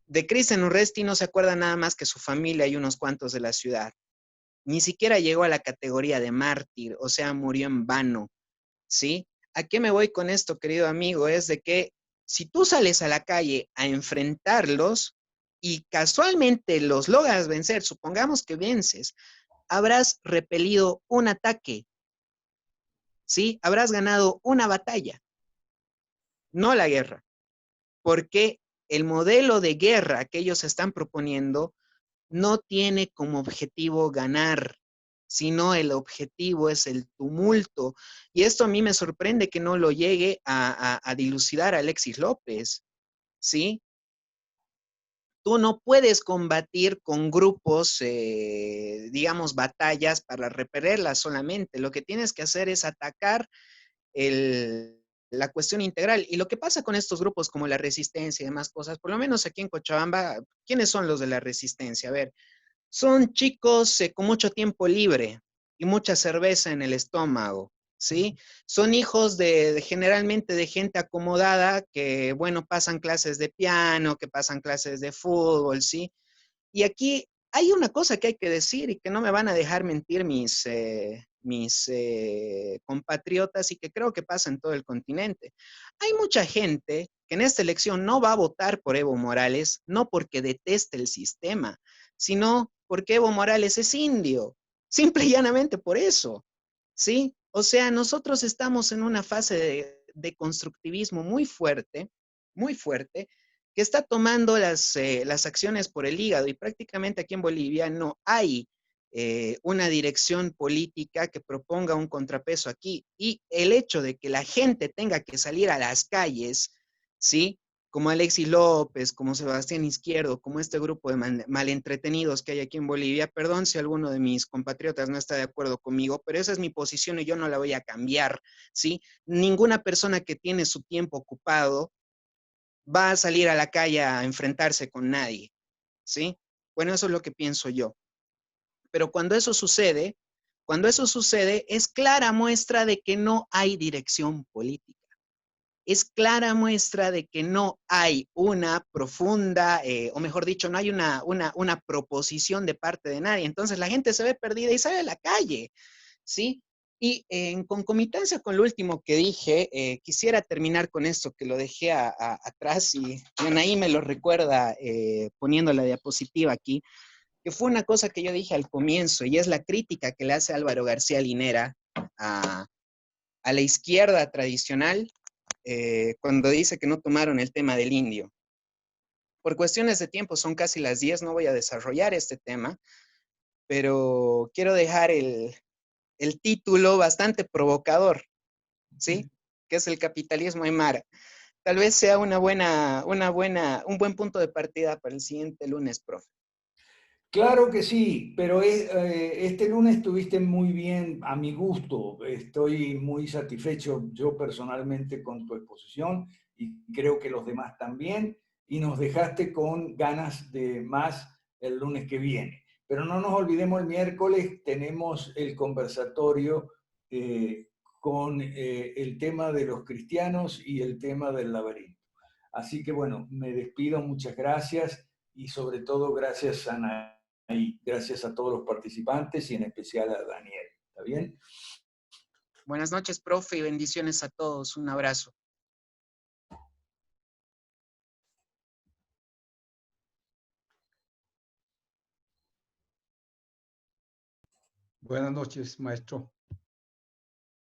[SPEAKER 6] De Cristian Urresti no se acuerda nada más que su familia y unos cuantos de la ciudad. Ni siquiera llegó a la categoría de mártir, o sea, murió en vano, ¿sí? ¿A qué me voy con esto, querido amigo? Es de que si tú sales a la calle a enfrentarlos y casualmente los logras vencer, supongamos que vences, habrás repelido un ataque, ¿sí? Habrás ganado una batalla, no la guerra, porque el modelo de guerra que ellos están proponiendo no tiene como objetivo ganar, sino el objetivo es el tumulto. Y esto a mí me sorprende que no lo llegue a dilucidar Alexis López, ¿sí? Tú no puedes combatir con grupos, digamos, batallas para repelerlas solamente. Lo que tienes que hacer es atacar la cuestión integral. Y lo que pasa con estos grupos como la Resistencia y demás cosas, por lo menos aquí en Cochabamba, ¿quiénes son los de la Resistencia? A ver, son chicos con mucho tiempo libre y mucha cerveza en el estómago, ¿sí? Son hijos generalmente de gente acomodada que, bueno, pasan clases de piano, que pasan clases de fútbol, ¿sí? Y aquí hay una cosa que hay que decir y que no me van a dejar mentir mis compatriotas y que creo que pasa en todo el continente. Hay mucha gente que en esta elección no va a votar por Evo Morales, no porque deteste el sistema, sino porque Evo Morales es indio, simple y llanamente por eso, ¿sí? O sea, nosotros estamos en una fase de constructivismo muy fuerte, que está tomando las acciones por el hígado y prácticamente aquí en Bolivia no hay una dirección política que proponga un contrapeso aquí. Y el hecho de que la gente tenga que salir a las calles, ¿sí? Como Alexis López, como Sebastián Izquierdo, como este grupo de malentretenidos que hay aquí en Bolivia, perdón si alguno de mis compatriotas no está de acuerdo conmigo, pero esa es mi posición y yo no la voy a cambiar, ¿sí? Ninguna persona que tiene su tiempo ocupado va a salir a la calle a enfrentarse con nadie, ¿sí? Bueno, eso es lo que pienso yo. Pero cuando eso sucede, es clara muestra de que no hay dirección política. Es clara muestra de que no hay una profunda, o mejor dicho, no hay una proposición de parte de nadie. Entonces la gente se ve perdida y sale a la calle, ¿sí? Y en concomitancia con lo último que dije, quisiera terminar con esto que lo dejé atrás y Anaí me lo recuerda poniendo la diapositiva aquí, que fue una cosa que yo dije al comienzo y es la crítica que le hace Álvaro García Linera a la izquierda tradicional cuando dice que no tomaron el tema del indio. Por cuestiones de tiempo, son casi las 10, no voy a desarrollar este tema, pero quiero dejar el título bastante provocador, ¿sí? Que es el capitalismo aymara. Tal vez sea un buen punto de partida para el siguiente lunes, profe.
[SPEAKER 2] Claro que sí, pero este lunes estuviste muy bien a mi gusto. Estoy muy satisfecho yo personalmente con tu exposición y creo que los demás también. Y nos dejaste con ganas de más el lunes que viene. Pero no nos olvidemos, el miércoles tenemos el conversatorio con el tema de los cristianos y el tema del laberinto. Así que bueno, me despido, muchas gracias y sobre todo gracias a Ana. Y gracias a todos los participantes y en especial a Daniel. ¿Está bien?
[SPEAKER 6] Buenas noches, profe, y bendiciones a todos. Un abrazo.
[SPEAKER 11] Buenas noches, maestro.